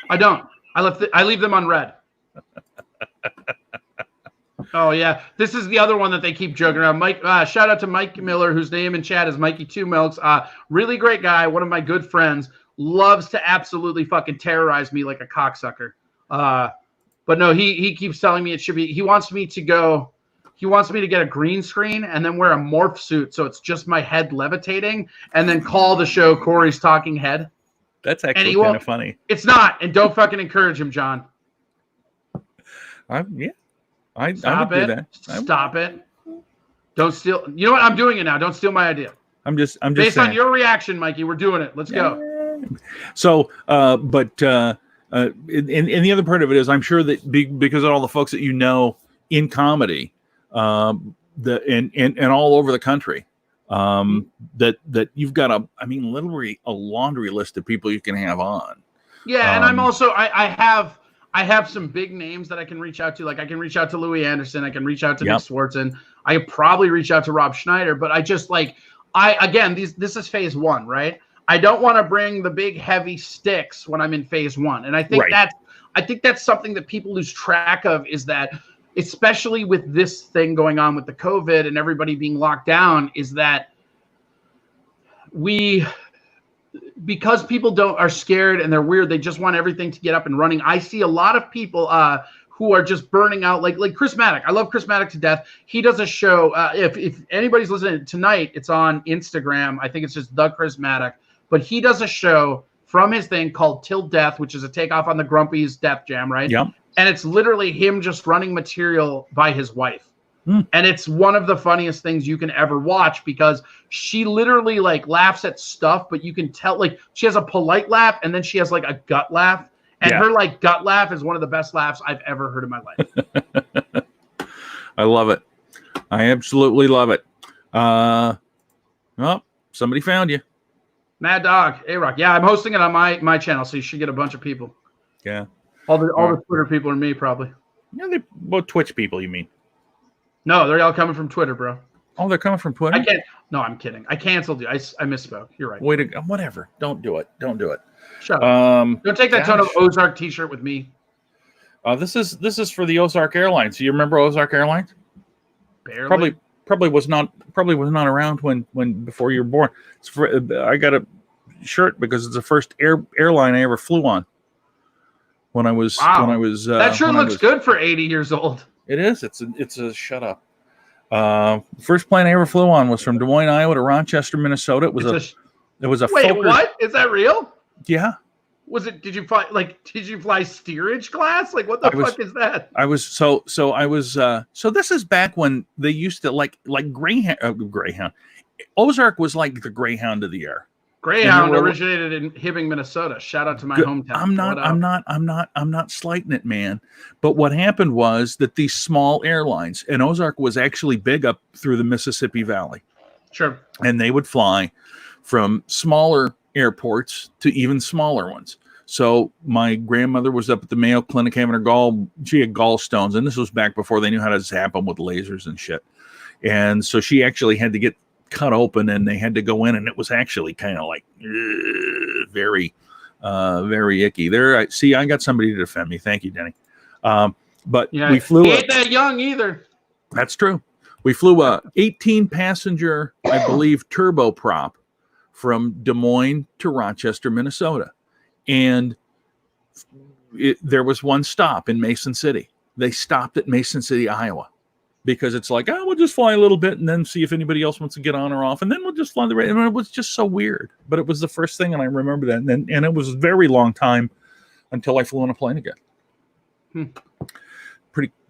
I don't. I leave them on red. Oh yeah, this is the other one that they keep joking around. Mike, shout out to Mike Miller, whose name in chat is Mikey Two Milks. Really great guy, one of my good friends. Loves to absolutely fucking terrorize me like a cocksucker. But no, he keeps telling me it should be. He wants me to get a green screen and then wear a morph suit so it's just my head levitating, and then call the show Corey's Talking Head. That's actually kind of funny. It's not, and don't fucking encourage him, John. I would do that. Stop it. Don't steal. You know what? I'm doing it now. Don't steal my idea. I'm just based saying. On your reaction, Mikey. We're doing it. Let's go. So, and the other part of it is, I'm sure that because of all the folks that in comedy, and all over the country, that you've got literally a laundry list of people you can have on. Yeah, and I'm also I have some big names that I can reach out to. Like I can reach out to Louis Anderson, I can reach out to Nick Swartzen, I could probably reach out to Rob Schneider, but I just this is phase one, right? I don't want to bring the big heavy sticks when I'm in phase one. And I think that's something that people lose track of, is that especially with this thing going on with the COVID and everybody being locked down, is that because people are scared and they're weird, they just want everything to get up and running. I see a lot of people who are just burning out, like Chris Maddock. I love Chris Maddock to death. He does a show. If anybody's listening tonight, it's on Instagram. I think it's just the Chris Maddock. But he does a show from his thing called Till Death, which is a takeoff on the Grumpy's Death Jam, right? Yeah. And it's literally him just running material by his wife. And it's one of the funniest things you can ever watch, because she literally like laughs at stuff, but you can tell, like, she has a polite laugh and then she has like a gut laugh. And her like gut laugh is one of the best laughs I've ever heard in my life. I love it. I absolutely love it. Well, somebody found you. Mad Dog, A-Rock. Yeah, I'm hosting it on my channel, so you should get a bunch of people. Yeah. All the Twitter people are me, probably. Yeah, Twitch people, you mean? No, they're all coming from Twitter, bro. Oh, they're coming from Twitter? No, I'm kidding. I canceled you. I misspoke. You're right. Way to go. Whatever. Don't do it. Shut up. Don't take that ton of Ozark t-shirt with me. This is for the Ozark Airlines. Do you remember Ozark Airlines? Barely. Probably was not around when before you were born. I got a shirt because it's the first airline I ever flew on. When I was that sure looks good for 80 years old. It is. It's a shut up. First plane I ever flew on was from Des Moines, Iowa to Rochester, Minnesota. It was a wait, Fokker. What? Is that real? Yeah. Was it? Did you fly steerage class? Like, what the fuck is that? I was so this is back when they used to like Greyhound. Ozark was like the Greyhound of the air. Greyhound originated in Hibbing, Minnesota. Shout out to my hometown. I'm not slighting it, man. But what happened was that these small airlines, and Ozark was actually big up through the Mississippi Valley. Sure. And they would fly from smaller airports to even smaller ones. So my grandmother was up at the Mayo Clinic having she had gallstones, and this was back before they knew how to zap them with lasers and shit. And so she actually had to get cut open, and they had to go in, and it was actually kind of like very icky. I got somebody to defend me. Thank you, Denny. But we flew. He ain't that young either. That's true. We flew a 18 passenger, I believe, turboprop from Des Moines to Rochester, Minnesota. And there was one stop in Mason City. They stopped at Mason City, Iowa, because it's like, we'll just fly a little bit and then see if anybody else wants to get on or off. And then we'll just fly the rate. I mean, it was just so weird, but it was the first thing. And I remember that. And it was a very long time until I flew on a plane again.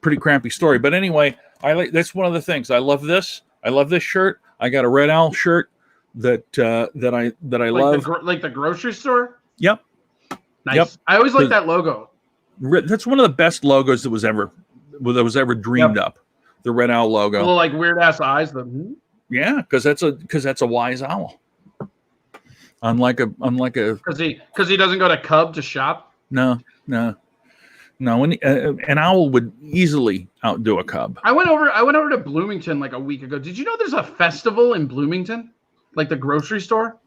Pretty crappy story. But anyway, that's one of the things. I love this. I love this shirt. I got a Red Owl shirt that I love. Like the grocery store? Yep. Nice. Yep. I always like that logo. That's one of the best logos that was ever dreamed up. The Red Owl logo. A little like weird ass eyes. Yeah, because that's a wise owl. Unlike a because he doesn't go to Cub to shop. No. An owl would easily outdo a cub. I went over to Bloomington like a week ago. Did you know there's a festival in Bloomington, like the grocery store?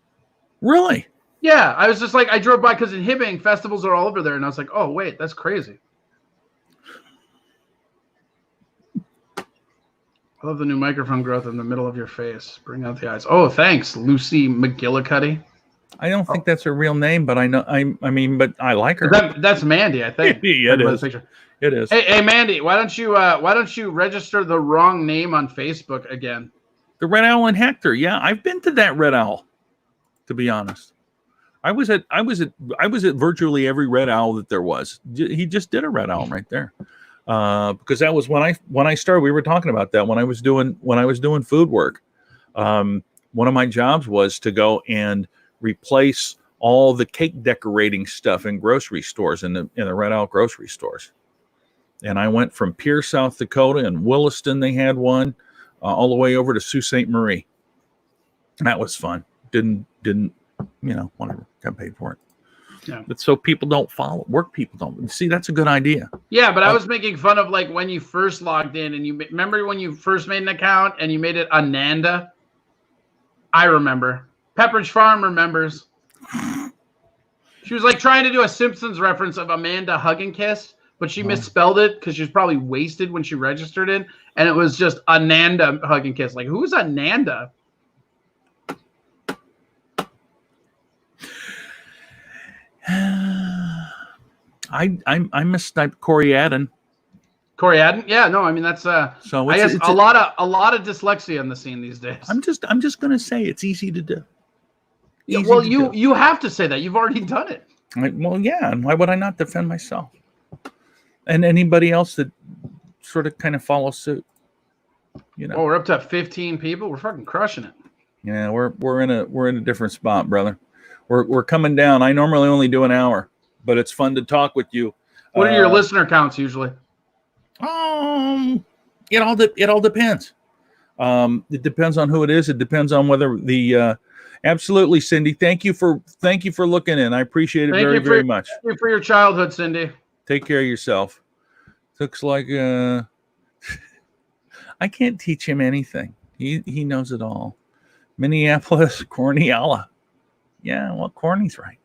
Really? Yeah, I was just like, I drove by because in Hibbing, festivals are all over there, and I was like, oh wait, that's crazy. I love the new microphone growth in the middle of your face. Bring out the eyes. Oh, thanks, Lucy McGillicuddy. I don't think that's her real name, but I know. But I like her. That's Mandy, I think. Yeah, it is. It is. Hey, Mandy, why don't you register the wrong name on Facebook again? The Red Owl and Hector. Yeah, I've been to that Red Owl. To be honest, I was at virtually every Red Owl that there was. He just did a Red Owl right there, because that was when I started. We were talking about that when I was doing food work. One of my jobs was to go and replace all the cake decorating stuff in grocery stores in the Red Owl grocery stores. And I went from Pierre, South Dakota, and Williston. They had one all the way over to Sault Ste. Marie. That was fun. Didn't whatever. Got paid for it. Yeah. But so people don't follow. Work people don't. See, that's a good idea. Yeah, but I was making fun of like when you first logged in and you remember when you first made an account and you made it Ananda. I remember. Pepperidge Farm remembers. She was like trying to do a Simpsons reference of Amanda Hug and Kiss, but she misspelled it because she was probably wasted when she registered it, and it was just Ananda Hug and Kiss. Like, who's Ananda? I mistyped Corey Adden. Corey Adden? Yeah, no, I mean that's so I guess a lot of dyslexia in the scene these days. I'm just gonna say it's easy to do. Yeah, well, you have to say that. You've already done it. Well, yeah, and why would I not defend myself? And anybody else that sort of kind of follows suit. Oh, we're up to 15 people. We're fucking crushing it. Yeah, we're in a different spot, brother. We're coming down. I normally only do an hour, but it's fun to talk with you. What are your listener counts usually? It all depends. It depends on who it is. It depends on whether the absolutely, Cindy. Thank you for looking in. I appreciate it very much. Thank you for your childhood, Cindy. Take care of yourself. Looks like I can't teach him anything. He knows it all. Minneapolis, Corniella. Yeah, well, Corny's right.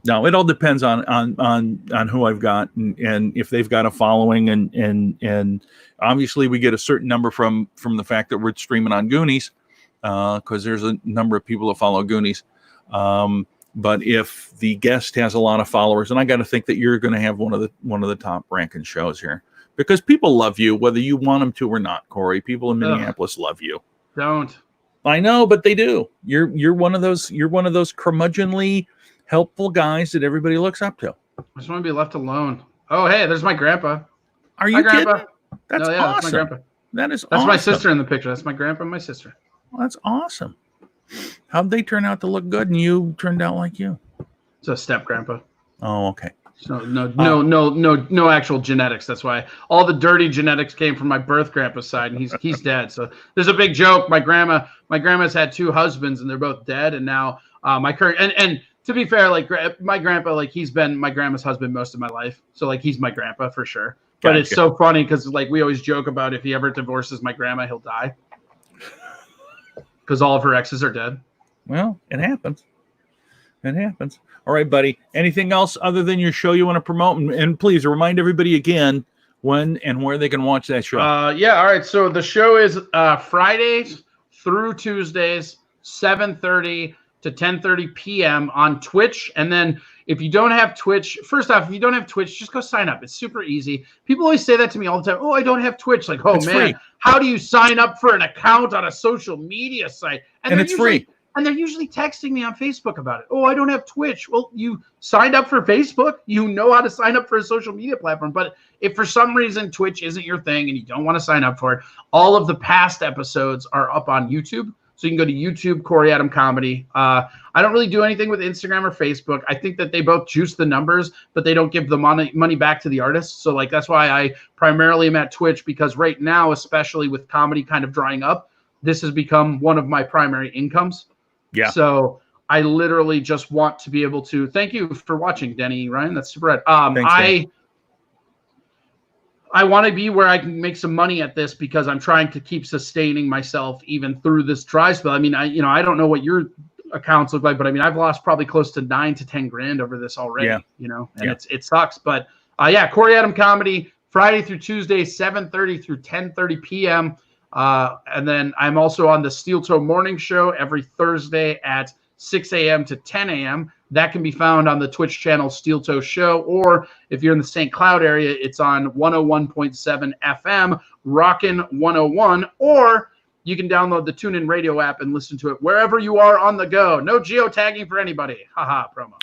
No, it all depends on who I've got and if they've got a following and obviously we get a certain number from the fact that we're streaming on Goonies because there's a number of people that follow Goonies. But if the guest has a lot of followers, and I got to think that you're going to have one of the top ranking shows here because people love you whether you want them to or not, Corey. People in Minneapolis love you. Don't. I know, but they do. You're one of those curmudgeonly helpful guys that everybody looks up to. I just want to be left alone. Oh, hey, there's my grandpa. Are you kidding? That's awesome. That's my grandpa. That's awesome. My sister in the picture. That's my grandpa and my sister. Well, that's awesome. How'd they turn out to look good and you turned out like you? It's a step grandpa. Oh, okay. So no actual genetics. That's why all the dirty genetics came from my birth grandpa's side, and he's dead. So there's a big joke. My grandma's had 2 husbands, and they're both dead. And now my current and to be fair, like my grandpa, like he's been my grandma's husband most of my life. So like he's my grandpa for sure. But It's so funny because like we always joke about if he ever divorces my grandma, he'll die because all of her exes are dead. Well, it happens. It happens. All right, buddy. Anything else other than your show you want to promote? And please remind everybody again when and where they can watch that show. Yeah, all right. So the show is Fridays through Tuesdays, 7:30 to 10:30 p.m. on Twitch. And then if you don't have Twitch, first off, if you don't have Twitch, just go sign up. It's super easy. People always say that to me all the time. Oh, I don't have Twitch. Like, oh, It's man, free. how do you sign up for an account on a social media site? And they're it's free. And they're usually texting me on Facebook about it. Oh, I don't have Twitch. Well, you signed up for Facebook. You know how to sign up for a social media platform. But if for some reason Twitch isn't your thing and you don't want to sign up for it, all of the past episodes are up on YouTube. So you can go to YouTube, Corey Adam Comedy. I don't really do anything with Instagram or Facebook. I think that they both juice the numbers, but they don't give the money back to the artists. So like that's why I primarily am at Twitch, because right now, especially with comedy kind of drying up, this has become one of my primary incomes. Yeah. So I literally just want to be able to. Thank you for watching, Denny Ryan. That's super rad. Thanks, Dan. I want to be where I can make some money at this, because I'm trying to keep sustaining myself even through this dry spell. I mean, I don't know what your accounts look like, but I mean, I've lost probably close to 9 to 10 grand over this already. Yeah. And it sucks. But Corey Adam Comedy, Friday through Tuesday, 7:30 through 10:30 p.m. And then I'm also on the Steel Toe Morning Show every Thursday at 6 a.m. to 10 a.m. That can be found on the Twitch channel Steel Toe Show, or if you're in the St. Cloud area, it's on 101.7 FM, Rockin' 101, or you can download the TuneIn Radio app and listen to it wherever you are on the go. No geotagging for anybody. Haha, promo.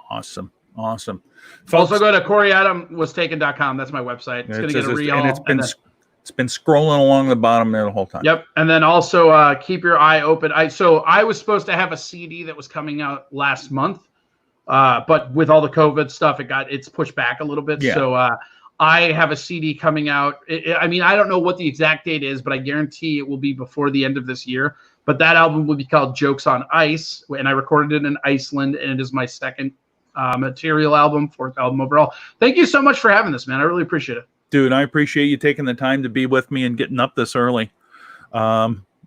Awesome. Folks, Also go to CoreyAdamWasTaken.com. That's my website. It's going to get a reel. And it's been scrolling along the bottom there the whole time. Yep. And then also keep your eye open. I was supposed to have a CD that was coming out last month, but with all the COVID stuff, it's pushed back a little bit. Yeah. So I have a CD coming out. I mean, I don't know what the exact date is, but I guarantee it will be before the end of this year. But that album will be called Jokes on Ice, and I recorded it in Iceland, and it is my second material album, 4th album overall. Thank you so much for having this, man. I really appreciate it. Dude, I appreciate you taking the time to be with me and getting up this early.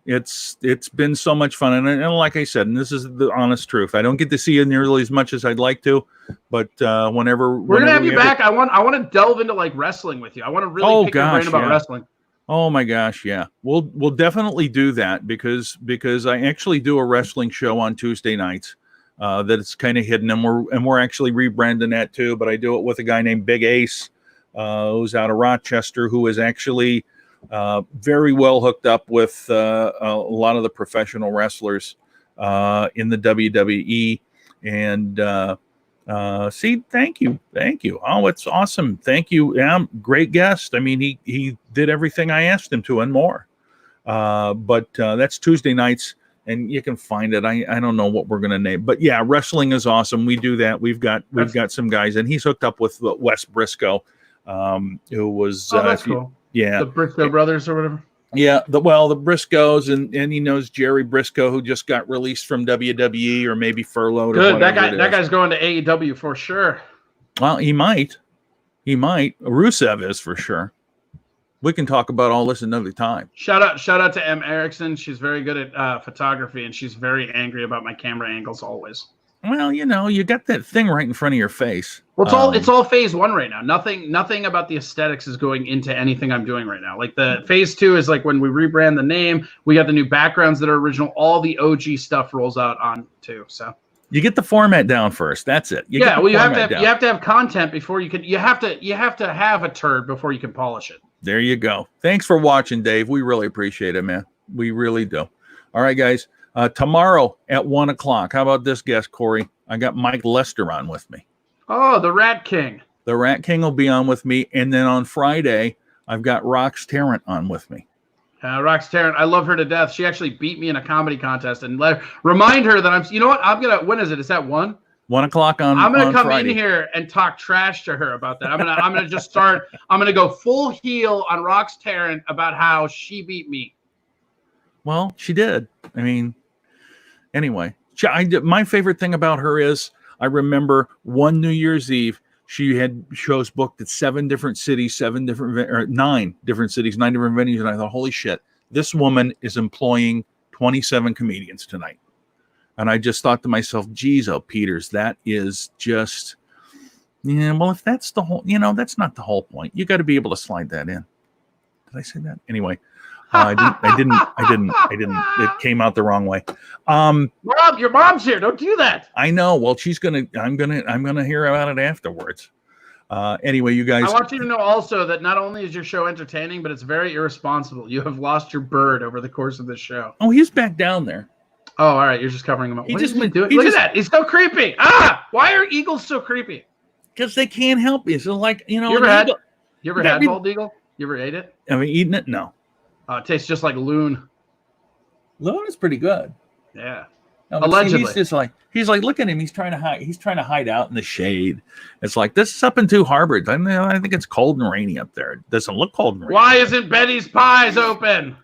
It's been so much fun. And like I said, and this is the honest truth, I don't get to see you nearly as much as I'd like to, but whenever we're going to have you back, I want to delve into like wrestling with you. I want to really pick your brain about wrestling. Oh my gosh, yeah. We'll definitely do that because I actually do a wrestling show on Tuesday nights that it's kind of hidden, and we're actually rebranding that too, but I do it with a guy named Big Ace, who's out of Rochester, who is actually very well hooked up with a lot of the professional wrestlers in the WWE. And thank you. Oh, it's awesome. Thank you. Yeah, great guest. I mean, he did everything I asked him to and more. But that's Tuesday nights, and you can find it. I don't know what we're gonna name, but yeah, wrestling is awesome. We do that. We've got some guys, and he's hooked up with Wes Briscoe, who was that's cool. Yeah, the Briscoe brothers or whatever. Yeah, the Briscoes, and he knows Jerry Briscoe, who just got released from WWE or maybe furloughed. Good, or that guy's going to AEW for sure. Well, he might. Rusev is for sure. We can talk about all this another time. Shout out to M. Erickson. She's very good at photography, and she's very angry about my camera angles always. Well, you got that thing right in front of your face. Well, it's all phase 1 right now. Nothing about the aesthetics is going into anything I'm doing right now. Like the phase 2 is like when we rebrand the name, we got the new backgrounds that are original. All the OG stuff rolls out on too. So you get the format down first. That's it. You have to have content before you can. You have to have a turd before you can polish it. There you go. Thanks for watching, Dave. We really appreciate it, man. We really do. All right, guys. Tomorrow at 1:00. How about this guest, Corey? I got Mike Lester on with me. Oh, the Rat King. The Rat King will be on with me. And then on Friday, I've got Rox Tarrant on with me. Rox Tarrant, I love her to death. She actually beat me in a comedy contest. And remind her that when is it? Is that 1? 1:00 on I'm gonna come Friday. in here and talk trash to her about that. I'm gonna just start. I'm gonna go full heel on Rox Tarrant about how she beat me. Well, she did. I mean, anyway, my favorite thing about her is I remember one New Year's Eve, she had shows booked at 9 different cities, 9 different venues. And I thought, holy shit, this woman is employing 27 comedians tonight. And I just thought to myself, geez, oh, Peters, that is just Yeah, well, if that's the whole, that's not the whole point. You got to be able to slide that in. Did I say that? Anyway, I didn't. It came out the wrong way. Mom, your mom's here. Don't do that. I know. Well, I'm gonna hear about it afterwards. Anyway, you guys. I want you to know also that not only is your show entertaining, but it's very irresponsible. You have lost your bird over the course of this show. Oh, he's back down there. Oh, all right. You're just covering him up. He What just is he went- doing? he Look just- at that. He's so creepy. Why are eagles so creepy? Because they can't help you. So, like, You an ever had eagle- you ever You got had me- bald eagle? You ever ate it? Have you eaten it? No. It tastes just like loon. Loon is pretty good. Yeah. No, but see, Allegedly. he's like, look at him. He's trying to hide out in the shade. It's like, this is up in Two Harbors. I think it's cold and rainy up there. It doesn't look cold and rainy. Why isn't Betty's Pies open?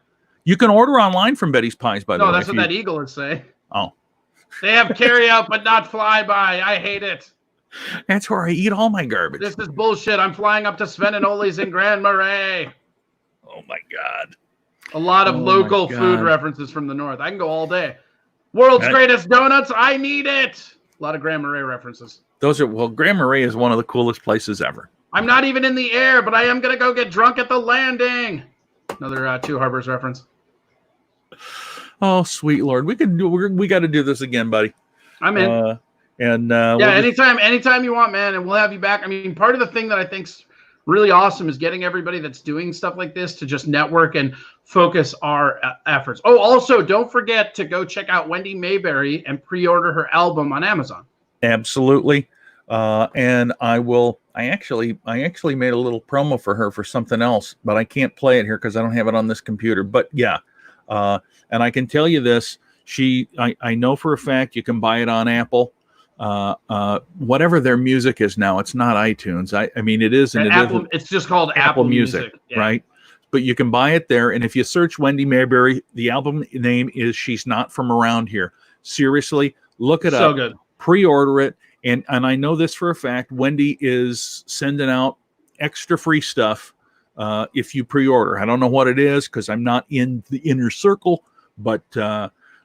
You can order online from Betty's Pies, by the way. No, that's if what you- that eagle would say. Oh, They have carry out, but not flyby. I hate it. that's where I eat all my garbage. This is bullshit. I'm flying up to Sven and Ole's in Grand Marais. Oh my God. A lot of Oh my local food God. references from the north. I can go all day. World's That- greatest donuts. I need it. A lot of Grand Marais references. Grand Marais is one of the coolest places ever. I'm not even in the air, but I am gonna go get drunk at the landing. Another Two Harbors reference. Oh, sweet Lord. We got to do this again, buddy. I'm in. Yeah, we'll just- anytime you want, man, and we'll have you back. I mean, part of the thing that I think's really awesome is getting everybody that's doing stuff like this to just network and focus our efforts. Oh, also, don't forget to go check out Wendy Mayberry and pre-order her album on Amazon. Absolutely. And I actually made a little promo for her for something else, but I can't play it here because I don't have it on this computer. But yeah, and I can tell you this, I know for a fact you can buy it on Apple. Whatever their music is now, it's not iTunes. I mean, it is, and it Apple, isn't it's just called Apple Music, Yeah. right? But you can buy it there. And if you search Wendy Mayberry, the album name is She's Not From Around Here. Seriously, look it So up, good. pre-order it. And I know this for a fact, Wendy is sending out extra free stuff if you pre-order. I don't know what it is because I'm not in the inner circle, but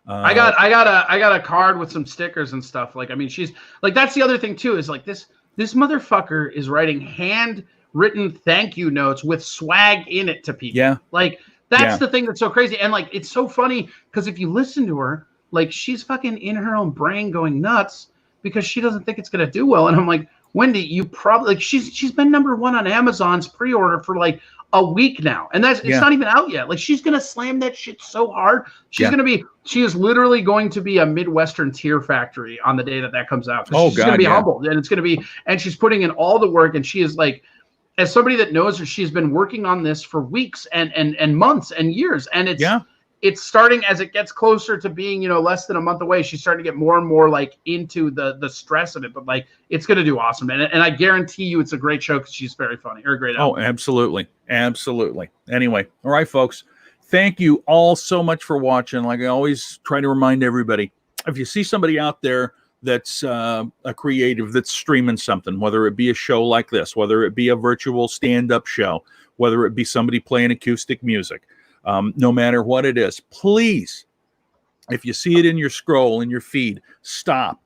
I got a card with some stickers and stuff. Like, I mean, she's like, that's the other thing too, is like this motherfucker is writing handwritten thank you notes with swag in it to people. yeah, Like, that's Yeah. the thing that's so crazy. And like, it's so funny because if you listen to her, like, she's fucking in her own brain going nuts because she doesn't think it's going to do well. And I'm like, Wendy, you probably, like, she's been #1 on Amazon's pre-order for like a week now. And it's Yeah. not even out yet. Like, she's going to slam that shit so hard. She is literally going to be a Midwestern Tear Factory on the day that comes out. 'Cause Oh, she's going God, to be yeah. humbled, and it's going to be, and she's putting in all the work, and she is like, as somebody that knows her, she's been working on this for weeks and months and years. And it's starting as it gets closer to being, less than a month away. She's starting to get more and more like into the stress of it, but like, it's going to do awesome. And I guarantee you it's a great show because she's very funny, or a great Oh, album. absolutely. Absolutely. Anyway, all right, folks. Thank you all so much for watching. Like I always try to remind everybody, if you see somebody out there that's a creative that's streaming something, whether it be a show like this, whether it be a virtual stand-up show, whether it be somebody playing acoustic music, no matter what it is, please, if you see it in your scroll, in your feed, stop,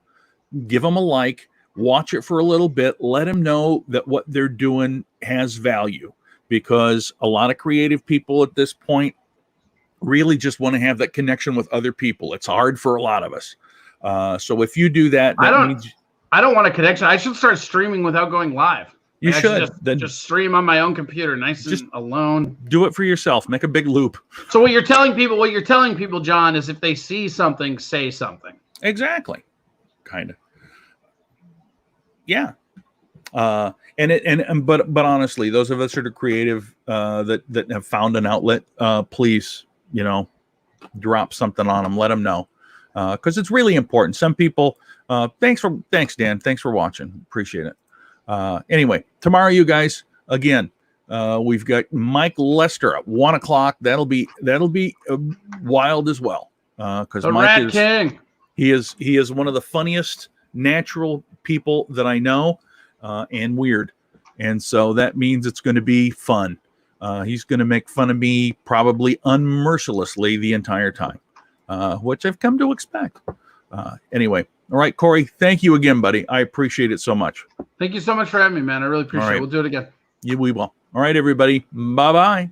give them a like, watch it for a little bit, let them know that what they're doing has value, because a lot of creative people at this point really just want to have that connection with other people. It's hard for a lot of us. So if you do that, means I don't want a connection. I should start streaming without going live. you I should then just stream on my own computer, nice Just- and alone. do it for yourself. Make a big loop. So what you're telling people, John, is if they see something, say something. Exactly. Kind of. Yeah. But honestly, those of us that are creative, that have found an outlet, please, drop something on them, let them know. Cause it's really important. Some people, thanks Dan. Thanks for watching. Appreciate it. Anyway, tomorrow, you guys, again, we've got Mike Lester at 1:00. That'll be wild as well. Cause The Mike Rat King. he is one of the funniest natural people that I know, and weird. And so that means it's going to be fun. He's going to make fun of me probably unmercilessly the entire time, which I've come to expect. Anyway, All right, Corey, thank you again, buddy. I appreciate it so much. Thank you so much for having me, man. I really appreciate All right. it. We'll do it again. Yeah, we will. All right, everybody. Bye-bye.